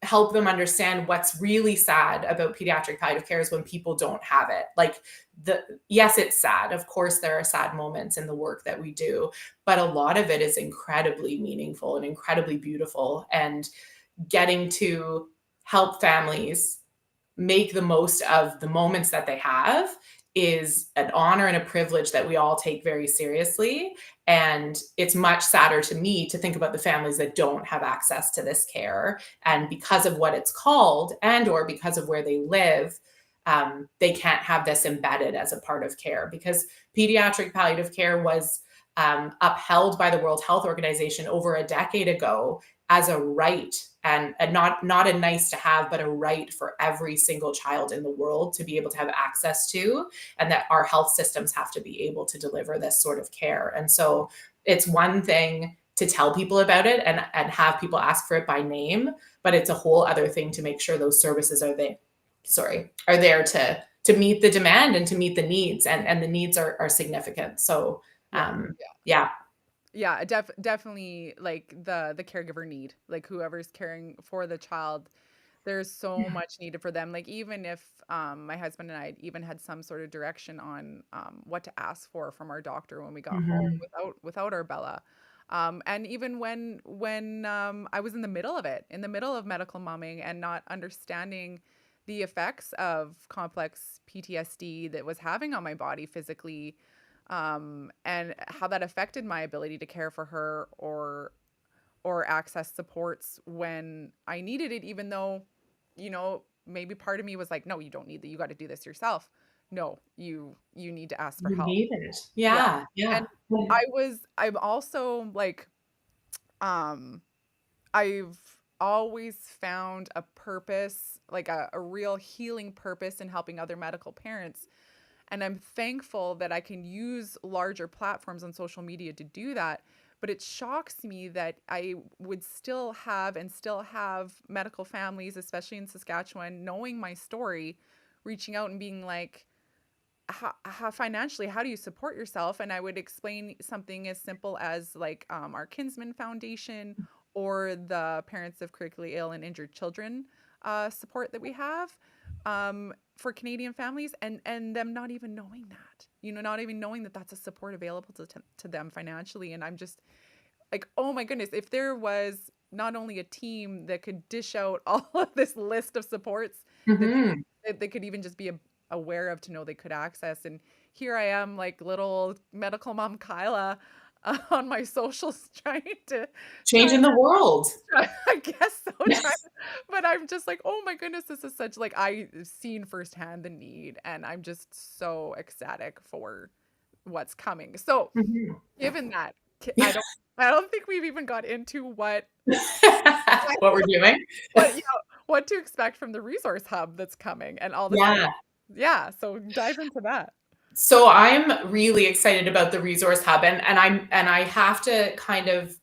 help them understand what's really sad about pediatric palliative care is when people don't have it. Like yes, it's sad. Of course, there are sad moments in the work that we do, but a lot of it is incredibly meaningful and incredibly beautiful. And getting to help families make the most of the moments that they have is an honor and a privilege that we all take very seriously. And it's much sadder to me to think about the families that don't have access to this care. And because of what it's called and or because of where they live, they can't have this embedded as a part of care, because pediatric palliative care was upheld by the World Health Organization over a decade ago as a right, and not a nice to have, but a right for every single child in the world to be able to have access to, and that our health systems have to be able to deliver this sort of care. And so it's one thing to tell people about it and have people ask for it by name, but it's a whole other thing to make sure those services are there to meet the demand and to meet the needs, and the needs are significant. So yeah. Yeah, definitely, like the caregiver need, like whoever's caring for the child, there's so much needed for them. Like even if my husband and I even had some sort of direction on what to ask for from our doctor when we got home Mhm. without our Bella. And even when I was in the middle of it, in the middle of medical momming and not understanding the effects of complex PTSD that was having on my body physically, and how that affected my ability to care for her or access supports when I needed it, even though, maybe part of me was like, no, you don't need that. You got to do this yourself. No, you need to ask for You help. need it. Yeah. Yeah, And yeah. I'm also like, um, I've always found a purpose, like a real healing purpose in helping other medical parents. And I'm thankful that I can use larger platforms on social media to do that. But it shocks me that I would still have medical families, especially in Saskatchewan, knowing my story, reaching out and being like, how financially, how do you support yourself? And I would explain something as simple as like our Kinsman Foundation or the Parents of Critically Ill and Injured Children support that we have for Canadian families, and them not even knowing that, not even knowing that that's a support available to them financially. And I'm just like, oh my goodness, if there was not only a team that could dish out all of this list of supports that Mhm. they could even just be aware of, to know they could access. And here I am, like little medical mom Kyla, on my socials trying Changing the world. I guess so. But I'm just like, oh my goodness, this is such, like, I've seen firsthand the need, and I'm just so ecstatic for what's coming. So, Mhm. given that, I don't think we've even got into What we're doing? what what to expect from the resource hub that's coming and all the stuff. Yeah. Yeah, so dive into that. So I'm really excited about the resource hub, and I have to kind of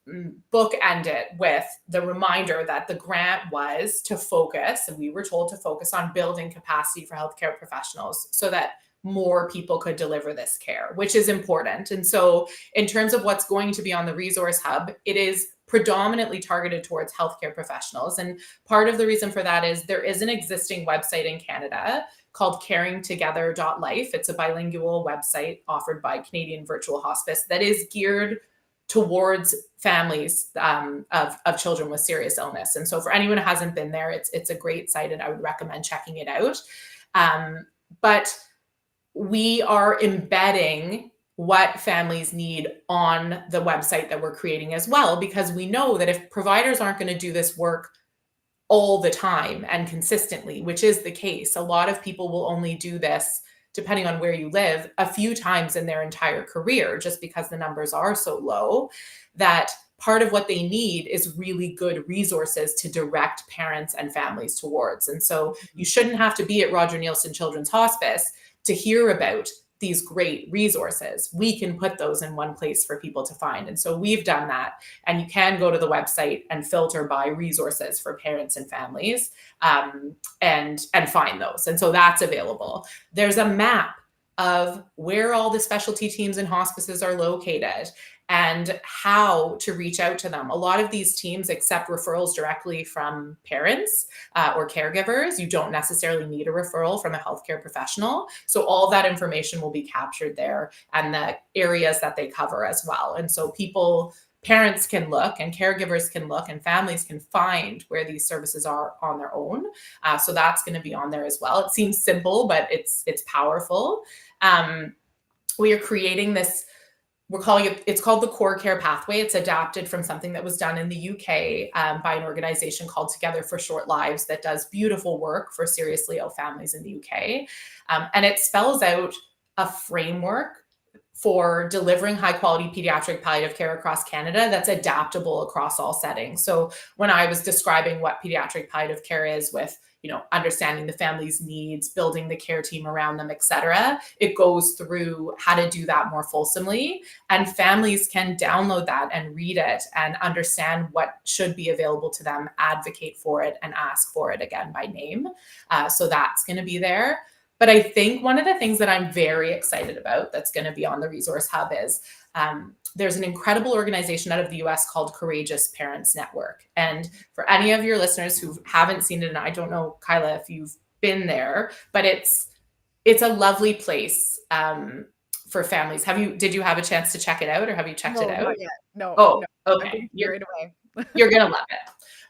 bookend it with the reminder that the grant was to focus, and we were told to focus on building capacity for healthcare professionals so that more people could deliver this care, which is important. And so in terms of what's going to be on the resource hub, it is predominantly targeted towards healthcare professionals. And part of the reason for that is there is an existing website in Canada called caringtogether.life. It's a bilingual website offered by Canadian Virtual Hospice that is geared towards families of children with serious illness. And so for anyone who hasn't been there, it's a great site, and I would recommend checking it out. But we are embedding what families need on the website that we're creating as well, because we know that if providers aren't going to do this work all the time and consistently, which is the case. A lot of people will only do this, depending on where you live, a few times in their entire career, just because the numbers are so low, that part of what they need is really good resources to direct parents and families towards. And so you shouldn't have to be at Roger Neilson Children's Hospice to hear about these great resources, we can put those in one place for people to find. And so we've done that. And you can go to the website and filter by resources for parents and families, and find those. And so that's available. There's a map of where all the specialty teams and hospices are located and how to reach out to them. A lot of these teams accept referrals directly from parents or caregivers. You don't necessarily need a referral from a healthcare professional. So all that information will be captured there, and the areas that they cover as well. And so parents can look, and caregivers can look, and families can find where these services are on their own. So that's going to be on there as well. It seems simple, but it's powerful. We are creating this, it's called the Core Care Pathway. It's adapted from something that was done in the UK by an organization called Together for Short Lives that does beautiful work for seriously ill families in the UK. And it spells out a framework for delivering high quality pediatric palliative care across Canada that's adaptable across all settings. So when I was describing what pediatric palliative care is, with understanding the family's needs, building the care team around them, et cetera, it goes through how to do that more fulsomely. And families can download that and read it and understand what should be available to them, advocate for it, and ask for it again by name. So that's going to be there. But I think one of the things that I'm very excited about that's going to be on the Resource Hub is there's an incredible organization out of the US called Courageous Parents Network. And for any of your listeners who haven't seen it, and I don't know, Kyla, if you've been there, but it's a lovely place for families. Did you have a chance to check it out, or have you checked it out? Not yet. No. Oh, No. okay. I'm being carried away. You're going to love it.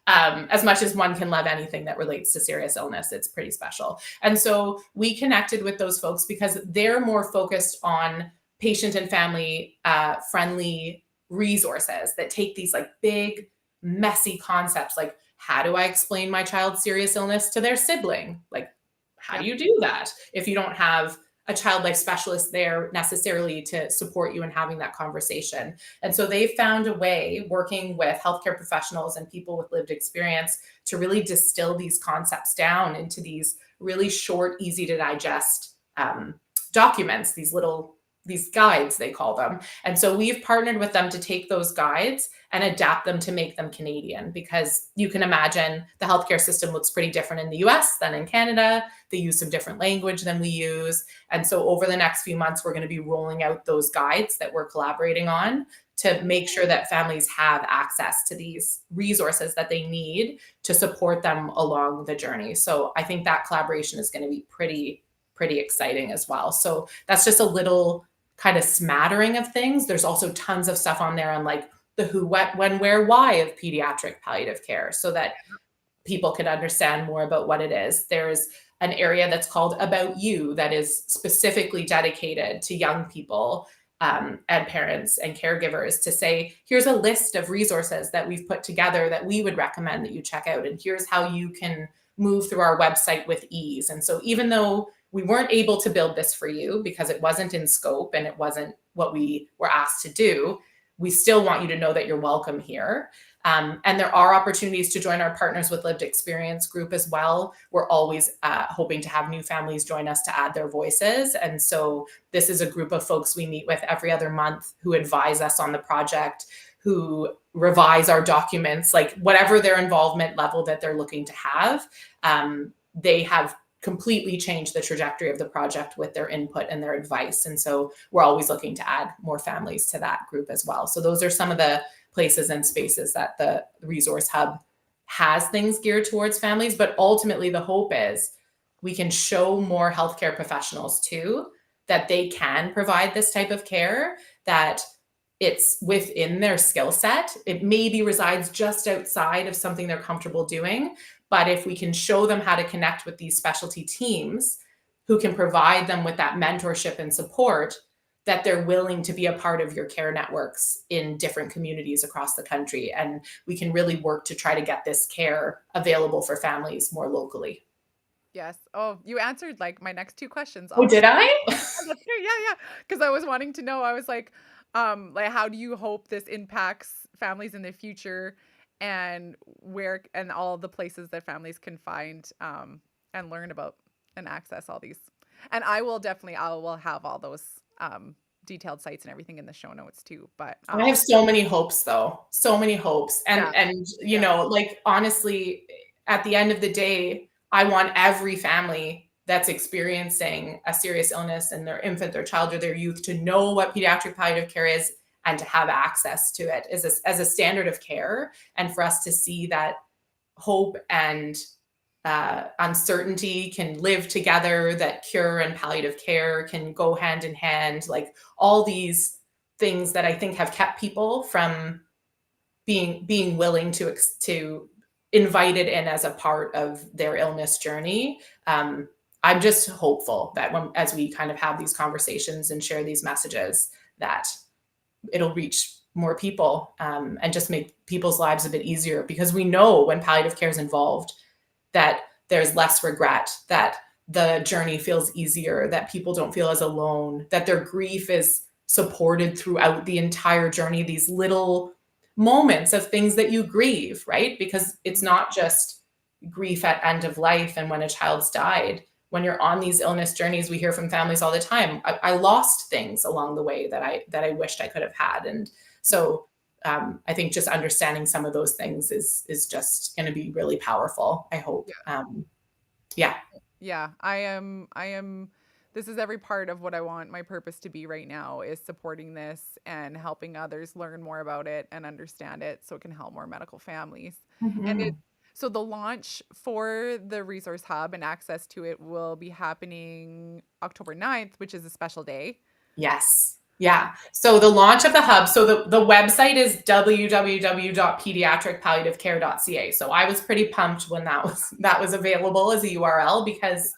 As much as one can love anything that relates to serious illness, it's pretty special. And so we connected with those folks because they're more focused on patient and family friendly resources that take these like big, messy concepts, like how do I explain my child's serious illness to their sibling? Like, how do you do that if you don't have a child life specialist there necessarily to support you in having that conversation? And so they found a way, working with healthcare professionals and people with lived experience, to really distill these concepts down into these really short, easy to digest documents, these guides, they call them. And so we've partnered with them to take those guides and adapt them to make them Canadian, because you can imagine the healthcare system looks pretty different in the US than in Canada. They use some different language than we use. And so over the next few months, we're going to be rolling out those guides that we're collaborating on to make sure that families have access to these resources that they need to support them along the journey. So I think that collaboration is going to be pretty exciting as well. So that's just a little kind of smattering of things. There's also tons of stuff on there on like the who, what, when, where, why of pediatric palliative care, so that people can understand more about what it is. There's an area that's called About You that is specifically dedicated to young people and parents and caregivers, to say, here's a list of resources that we've put together that we would recommend that you check out. And here's how you can move through our website with ease. And so even though we weren't able to build this for you because it wasn't in scope and it wasn't what we were asked to do, we still want you to know that you're welcome here. And there are opportunities to join our Partners with Lived Experience group as well. We're always hoping to have new families join us to add their voices. And so this is a group of folks we meet with every other month who advise us on the project, who revise our documents, like whatever their involvement level that they're looking to have. They have completely changed the trajectory of the project with their input and their advice. And so we're always looking to add more families to that group as well. So those are some of the places and spaces that the Resource Hub has things geared towards families. But ultimately, the hope is we can show more healthcare professionals too that they can provide this type of care, that it's within their skill set. It maybe resides just outside of something they're comfortable doing. But if we can show them how to connect with these specialty teams who can provide them with that mentorship and support, that they're willing to be a part of your care networks in different communities across the country. And we can really work to try to get this care available for families more locally. Yes. Oh, you answered like my next two questions Oh, did already. I? That's great. Yeah. Because I was wanting to know, I was like how do you hope this impacts families in the future, and where, and all the places that families can find and learn about and access all these. And I will have all those detailed sites and everything in the show notes too. But I have so many hopes though. So many hopes. yeah, And you yeah, know, like honestly, at the end of the day, I want every family that's experiencing a serious illness in their infant, their child, or their youth to know what pediatric palliative care is and to have access to it as a standard of care, and for us to see that hope and uncertainty can live together, that cure and palliative care can go hand in hand, like all these things that I think have kept people from being willing to invite it in as a part of their illness journey. I'm just hopeful that as we kind of have these conversations and share these messages, that it'll reach more people, and just make people's lives a bit easier, because we know when palliative care is involved that there's less regret, that the journey feels easier, that people don't feel as alone, that their grief is supported throughout the entire journey, these little moments of things that you grieve, right? Because it's mhm, not just grief at end of life and when a child's died. When you're on these illness journeys, we hear from families all the time, I lost things along the way that I wished I could have had. And so I think just understanding some of those things is just going to be really powerful, I hope. yeah. Yeah. Yeah, I am this is every part of what I want my purpose to be right now, is supporting this and helping others learn more about it and understand it so it can help more medical families. And Mhm. so the launch for the resource hub and access to it will be happening October 9th, which is a special day. Yes. Yeah. So the launch of the hub, so the website is www.pediatricpalliativecare.ca. So I was pretty pumped when that was available as a URL, because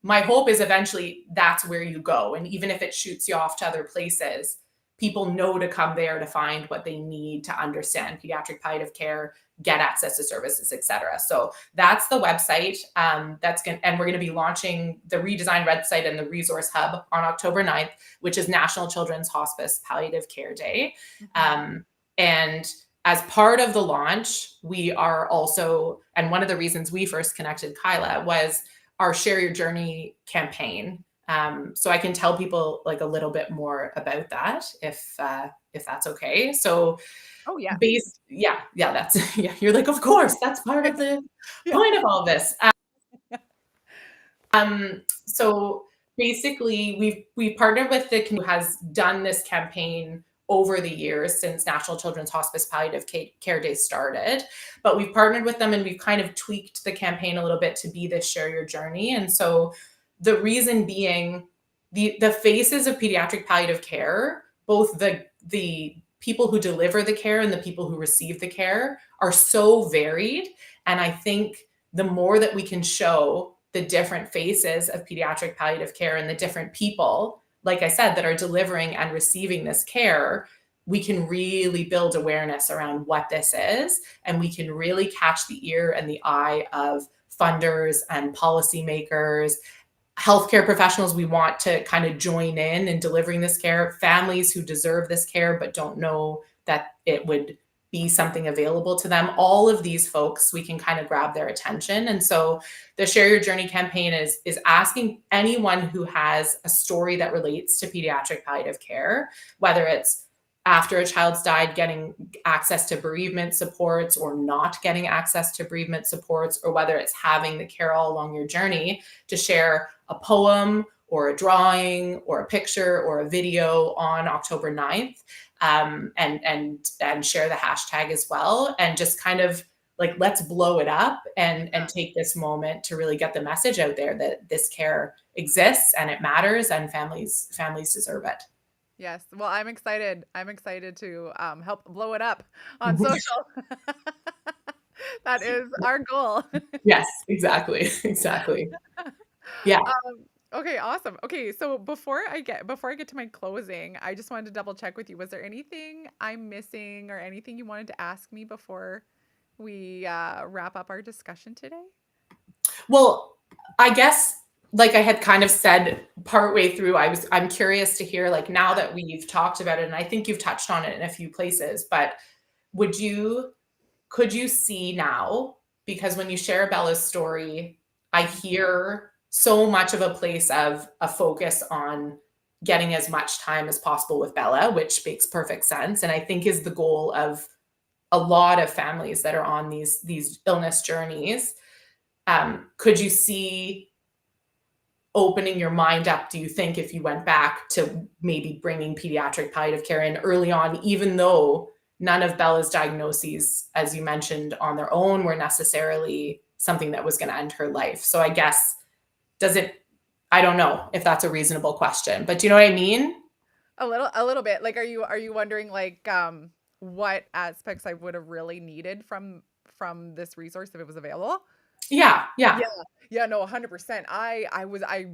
my hope is eventually that's where you go. And even if it shoots you off to other places, people know to come there to find what they need to understand pediatric palliative care, get access to services, et cetera. So that's the website. And we're going to be launching the redesigned website and the resource hub on October 9th, which is National Children's Hospice Palliative Care Day. Mhm. And as part of the launch, we are also, and one of the reasons we first connected Kyla was our Share Your Journey campaign. So I can tell people like a little bit more about that if that's okay. So Oh yeah. yeah, that's yeah. You're like, of course, that's part of the Yeah. point of all this. So basically, we partnered with the who has done this campaign over the years since National Children's Hospice Palliative Care Day started. But we've partnered with them and we've kind of tweaked the campaign a little bit to be this Share Your Journey. And so the reason being, the faces of pediatric palliative care, both the people who deliver the care and the people who receive the care, are so varied. And I think the more that we can show the different faces of pediatric palliative care and the different people, like I said, that are delivering and receiving this care, we can really build awareness around what this is. And we can really catch the ear and the eye of funders and policymakers, healthcare professionals we want to kind of join in delivering this care, families who deserve this care but don't know that it would be something available to them. All of these folks, we can kind of grab their attention. And so the Share Your Journey campaign is asking anyone who has a story that relates to pediatric palliative care, whether it's after a child's died, getting access to bereavement supports or not getting access to bereavement supports, or whether it's having the care all along your journey, to share a poem or a drawing or a picture or a video on October 9th, and share the hashtag as well, and just kind of like, let's blow it up and take this moment to really get the message out there that this care exists and it matters and families deserve it. Yes. Well, I'm excited. I'm excited to help blow it up on social. That is our goal. Yes, exactly. Exactly. Yeah. Okay, awesome. Okay, so before I get to my closing, I just wanted to double check with you. Was there anything I'm missing or anything you wanted to ask me before we wrap up our discussion today? Well, I guess like I had kind of said partway through, I'm curious to hear, like, now that we've talked about it, and I think you've touched on it in a few places, but would you could you see now, because when you share Bella's story, I hear so much of a place of a focus on getting as much time as possible with Bella, which makes perfect sense. And I think is the goal of a lot of families that are on these illness journeys. Could you see opening your mind up, do you think, if you went back to maybe bringing pediatric palliative care in early on, even though none of Bella's diagnoses, as you mentioned, on their own were necessarily something that was going to end her life? So I guess, I don't know if that's a reasonable question, but do you know what I mean? A little bit. Like, are you wondering like what aspects I would have really needed from this resource if it was available? Yeah, yeah, Yeah. Yeah, no, 100%. I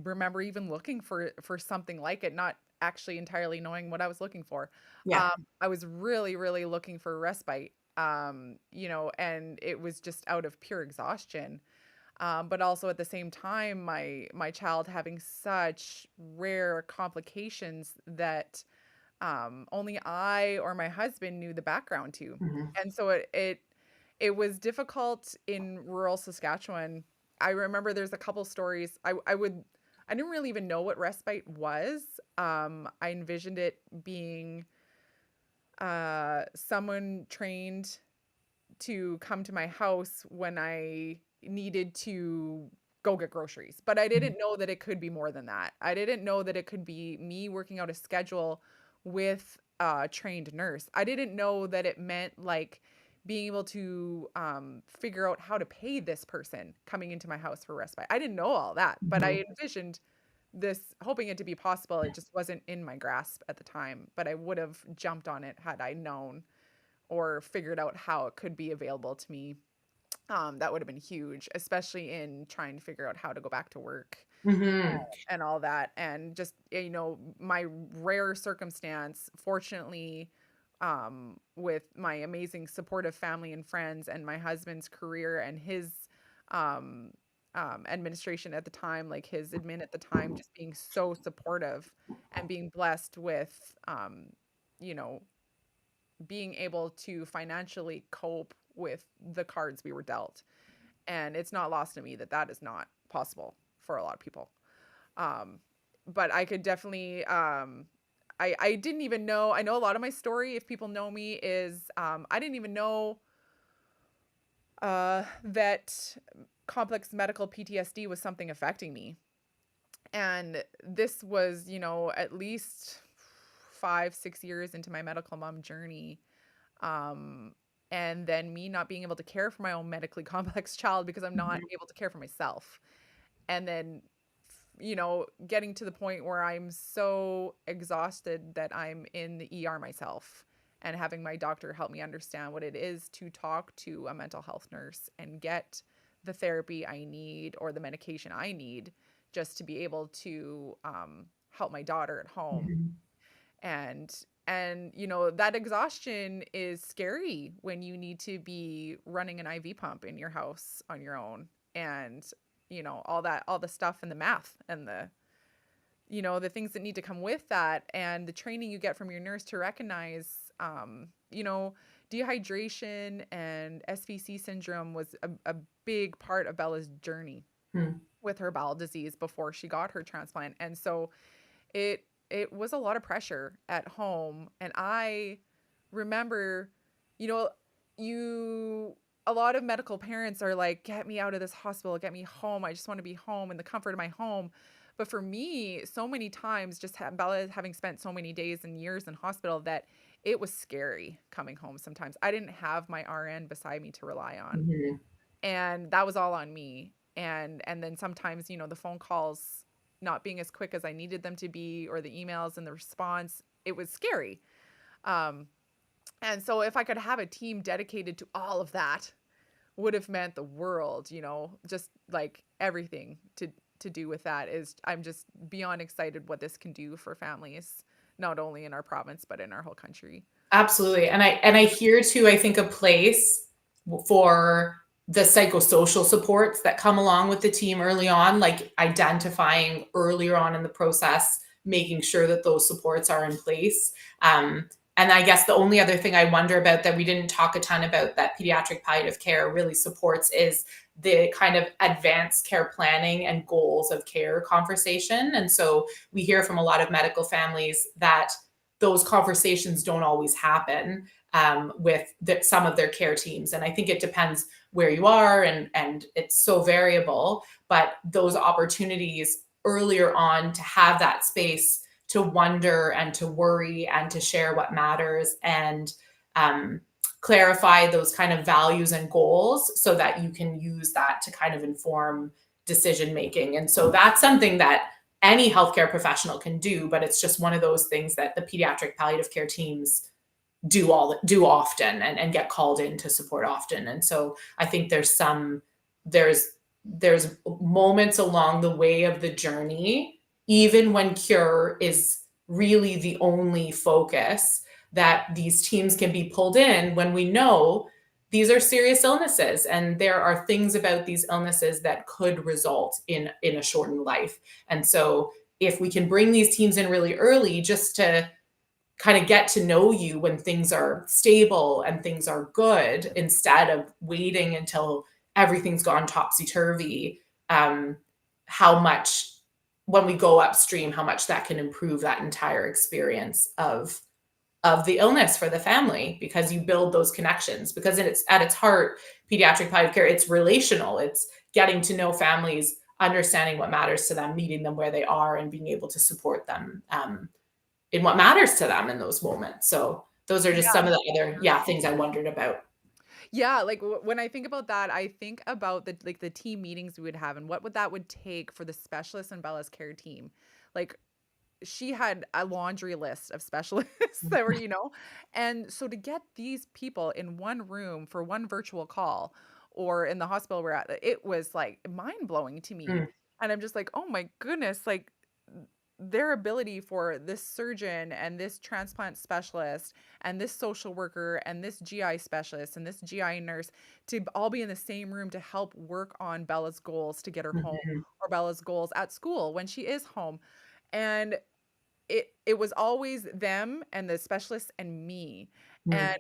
remember even looking for something like it, not actually entirely knowing what I was looking for. yeah. I was really, really looking for respite. And it was just out of pure exhaustion. But also at the same time, my child having such rare complications that only I or my husband knew the background to. Mhm. And so it was difficult in rural Saskatchewan. I remember there's a couple stories. I didn't really even know what respite was. I envisioned it being someone trained to come to my house when I needed to go get groceries. But I didn't know that it could be more than that. I didn't know that it could be me working out a schedule with a trained nurse. I didn't know that it meant like being able to figure out how to pay this person coming into my house for respite. I didn't know all that, but Mhm. I envisioned this, hoping it to be possible. It just wasn't in my grasp at the time, but I would have jumped on it had I known or figured out how it could be available to me. That would have been huge, especially in trying to figure out how to go back to work Mhm. and all that. And just, my rare circumstance, fortunately, with my amazing supportive family and friends and my husband's career and his um, administration at the time, like his admin at the time, just being so supportive and being blessed with, you know, being able to financially cope with the cards we were dealt. And it's not lost to me that that is not possible for a lot of people. Um, but I could definitely, I didn't even know, I know a lot of my story, if people know me, is I didn't even know that complex medical PTSD was something affecting me. And this was, at least 5, 6 years into my medical mom journey. Um, and then me not being able to care for my own medically complex child because I'm not Mhm. able to care for myself. And then, getting to the point where I'm so exhausted that I'm in the ER myself and having my doctor help me understand what it is to talk to a mental health nurse and get the therapy I need or the medication I need just to be able to help my daughter at home. Mhm. And that exhaustion is scary when you need to be running an IV pump in your house on your own, and all the stuff and the math and the things that need to come with that, and the training you get from your nurse to recognize dehydration and SVC syndrome was a big part of Bella's journey Mhm. with her bowel disease before she got her transplant. And so it was a lot of pressure at home. And I remember, you know, you a lot of medical parents are like, get me out of this hospital, get me home. I just want to be home in the comfort of my home. But for me, so many times, just Bella having spent so many days and years in hospital, that it was scary coming home sometimes. I didn't have my RN beside me to rely on. Mhm. And that was all on me. And then sometimes, the phone calls not being as quick as I needed them to be, or the emails and the response, it was scary. Um, and so if I could have a team dedicated to all of that, would have meant the world, just like everything to do with that. Is I'm just beyond excited what this can do for families, not only in our province but in our whole country. Absolutely. And I hear too, I think a place for the psychosocial supports that come along with the team early on, like identifying earlier on in the process, making sure that those supports are in place. And I guess the only other thing I wonder about that we didn't talk a ton about that pediatric palliative care really supports is the kind of advanced care planning and goals of care conversation. And so we hear from a lot of medical families that those conversations don't always happen with some of their care teams. And I think it depends where you are, and it's so variable. But those opportunities earlier on to have that space to wonder and to worry and to share what matters, and um, clarify those kind of values and goals so that you can use that to kind of inform decision making. And so that's something that any healthcare professional can do, but it's just one of those things that the pediatric palliative care teams do often, and get called in to support often. And so I think there's there's moments along the way of the journey, even when cure is really the only focus, that these teams can be pulled in when we know these are serious illnesses and there are things about these illnesses that could result in a shortened life. And so if we can bring these teams in really early, just to kind of get to know you when things are stable and things are good, instead of waiting until everything's gone topsy-turvy, um, how much, when we go upstream, how much that can improve that entire experience of the illness for the family, because you build those connections. Because it's at its heart, pediatric palliative care, it's relational. It's getting to know families, understanding what matters to them, meeting them where they are, and being able to support them in what matters to them in those moments. So those are just Yeah. some of the other, things I wondered about. Yeah, like when I think about that, I think about the team meetings we would have and what would that would take for the specialists in Bella's care team. Like she had a laundry list of specialists that were, and so to get these people in one room for one virtual call or in the hospital we're at, it was like mind blowing to me. Mm, And I'm just like, oh my goodness, like their ability for this surgeon and this transplant specialist and this social worker and this GI specialist and this GI nurse to all be in the same room to help work on Bella's goals to get her home, mhm, or Bella's goals at school when she is home. And it was always them and the specialists and me. mm,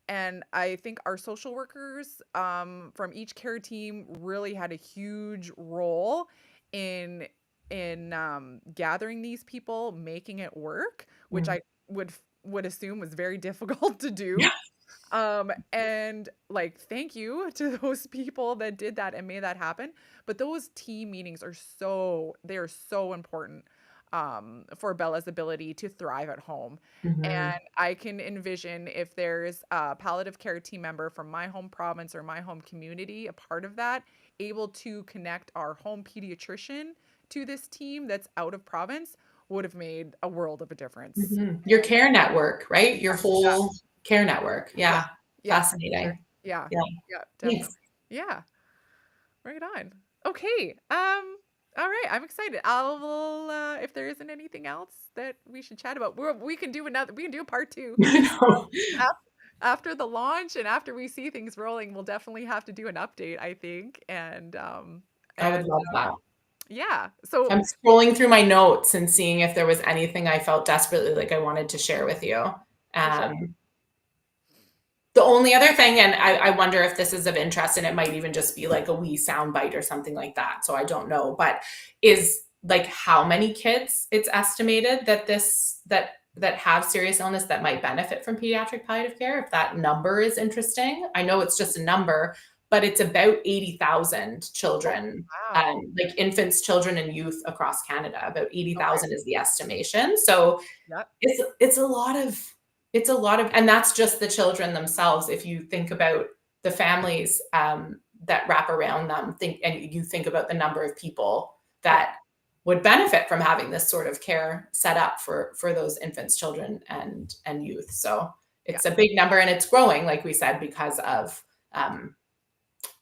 And I think our social workers from each care team really had a huge role in gathering these people, making it work, which mm. I would assume was very difficult to Yeah. do. And like, thank you to those people that did that and made that happen. But those team meetings are they are so important for Bella's ability to thrive at home. Mhm, And I can envision if there's a palliative care team member from my home province or my home community, a part of that, able to connect our home pediatrician to this team that's out of province would have made a world of a difference. mhm. Your care network, right? Your Yeah. whole care network. Yeah. Yeah. Yeah, for sure. Fascinating. Yeah. Yeah. Yeah, definitely. Thanks. Yeah. Right on. Okay. All right. I'm excited. I'll if there isn't anything else that we should chat about, we can do another. We can do a part two I know. Af- after the launch and after we see things rolling. We'll definitely have to do an update, I think. I would And love that. yeah. So I'm scrolling through my notes and seeing if there was anything I felt desperately like I wanted to share with you. for sure. Um, The only other thing, and I wonder if this is of interest, and it might even just be like a wee sound bite or something like that, so I don't know, but is like how many kids it's estimated that that have serious illness that might benefit from pediatric palliative care, if that number is interesting. I know it's just a number, but it's about 80,000 Oh, children, wow. like infants, children, and youth across Canada. About Okay. 80,000 is the estimation. So Yep. it's a lot of, and that's just the children themselves. If you think about the families that wrap around them, and you think about the number of people Yeah. that would benefit from having this sort of care set up for those infants, children, and youth. So Yeah. it's a big number, and it's growing, like we said, because of um,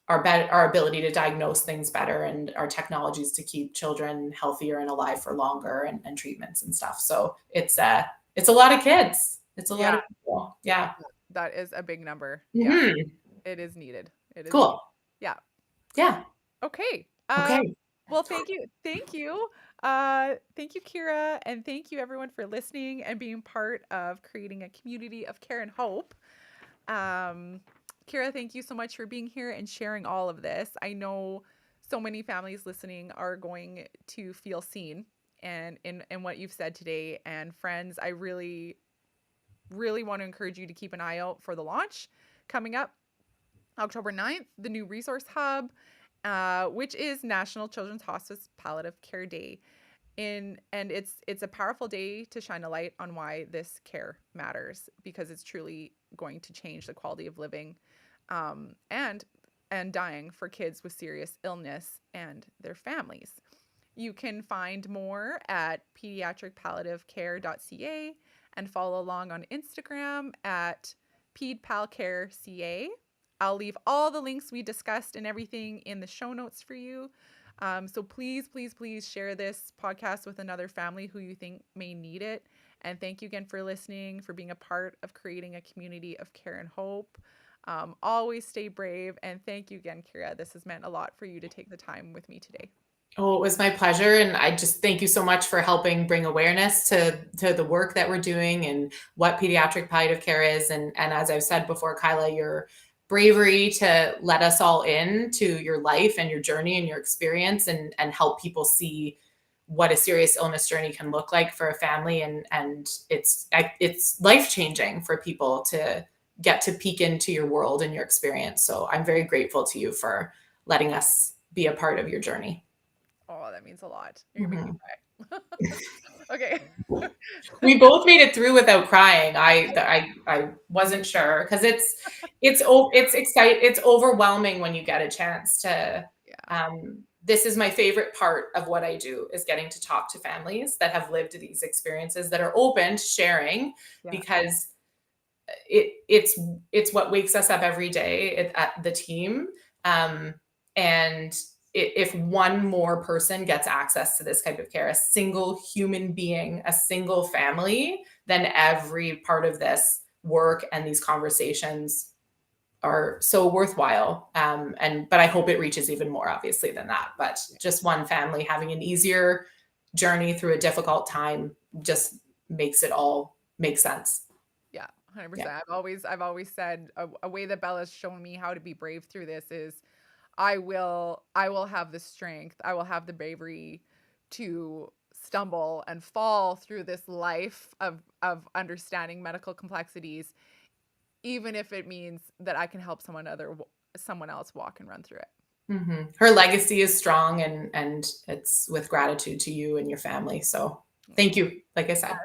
our ability to diagnose things better, and our technologies to keep children healthier and alive for longer, and treatments and stuff. So it's a lot of kids. It's a lot Yeah. of people. Yeah. That is a big number. Yeah. Hmm. It is needed. It is needed. Cool. Yeah. Yeah. Okay. Okay. Well, thank you. Thank you. Thank you, Kira, and thank you everyone for listening and being part of creating a community of care and hope. Um, Kira, thank you so much for being here and sharing all of this. I know so many families listening are going to feel seen and in what you've said today. And friends, I really, really want to encourage you to keep an eye out for the launch coming up October 9th, the new resource hub, which is National Children's Hospice Palliative Care Day. And it's a powerful day to shine a light on why this care matters, because it's truly going to change the quality of living, and dying for kids with serious illness and their families. You can find more at pediatricpalliativecare.ca and follow along on Instagram at pedpalcareca. I'll leave all the links we discussed and everything in the show notes for you. So please, please, please share this podcast with another family who you think may need it. And thank you again for listening, for being a part of creating a community of care and hope. Always stay brave. And thank you again, Kira. This has meant a lot for you to take the time with me today. Oh, it was my pleasure. And I just thank you so much for helping bring awareness to the work that we're doing and what pediatric palliative care is. And as I've said before, Kyla, your bravery to let us all in to your life and your journey and your experience, and help people see what a serious illness journey can look like for a family. And it's life-changing for people to get to peek into your world and your experience. So I'm very grateful to you for letting us be a part of your journey. Oh, that means a lot. You're gonna make me cry. Okay. We both made it through without crying. I wasn't sure because it's overwhelming when you get a chance to. Yeah. This is my favorite part of what I do, is getting to talk to families that have lived these experiences, that are open to sharing, Yeah. because it's what wakes us up every day at the team. And if one more person gets access to this type of care, a single human being, a single family, then every part of this work and these conversations are so worthwhile. But I hope it reaches even more, obviously, than that. But just one family having an easier journey through a difficult time just makes it all make sense. Yeah, 100%. Yeah. I've always said a way that Bella's shown me how to be brave through this is I will have the strength, I will have the bravery to stumble and fall through this life of understanding medical complexities, even if it means that I can help someone else walk and run through it. Mm-hmm. Her legacy is strong, and it's with gratitude to you and your family. So thank you, like I said.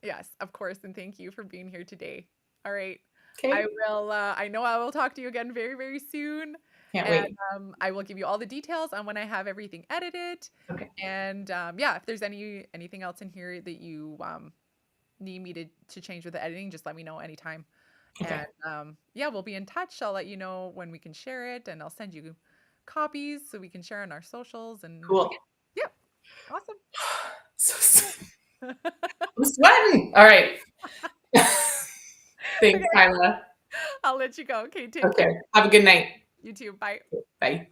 Yes, of course, and thank you for being here today. All right. Okay. I know I will talk to you again very, very soon. Can't And wait. I will give you all the details on when I have everything edited. Okay. And yeah, if there's anything else in here that you need me to change with the editing, just let me know anytime. Okay. And yeah, we'll be in touch. I'll let you know when we can share it, and I'll send you copies so we can share on our socials. And Cool. yeah, awesome. I'm sweating. All right. Thanks, Okay, Kyla. I'll let you go. Okay, take Okay. care. Have a good night. You too. Bye. Bye.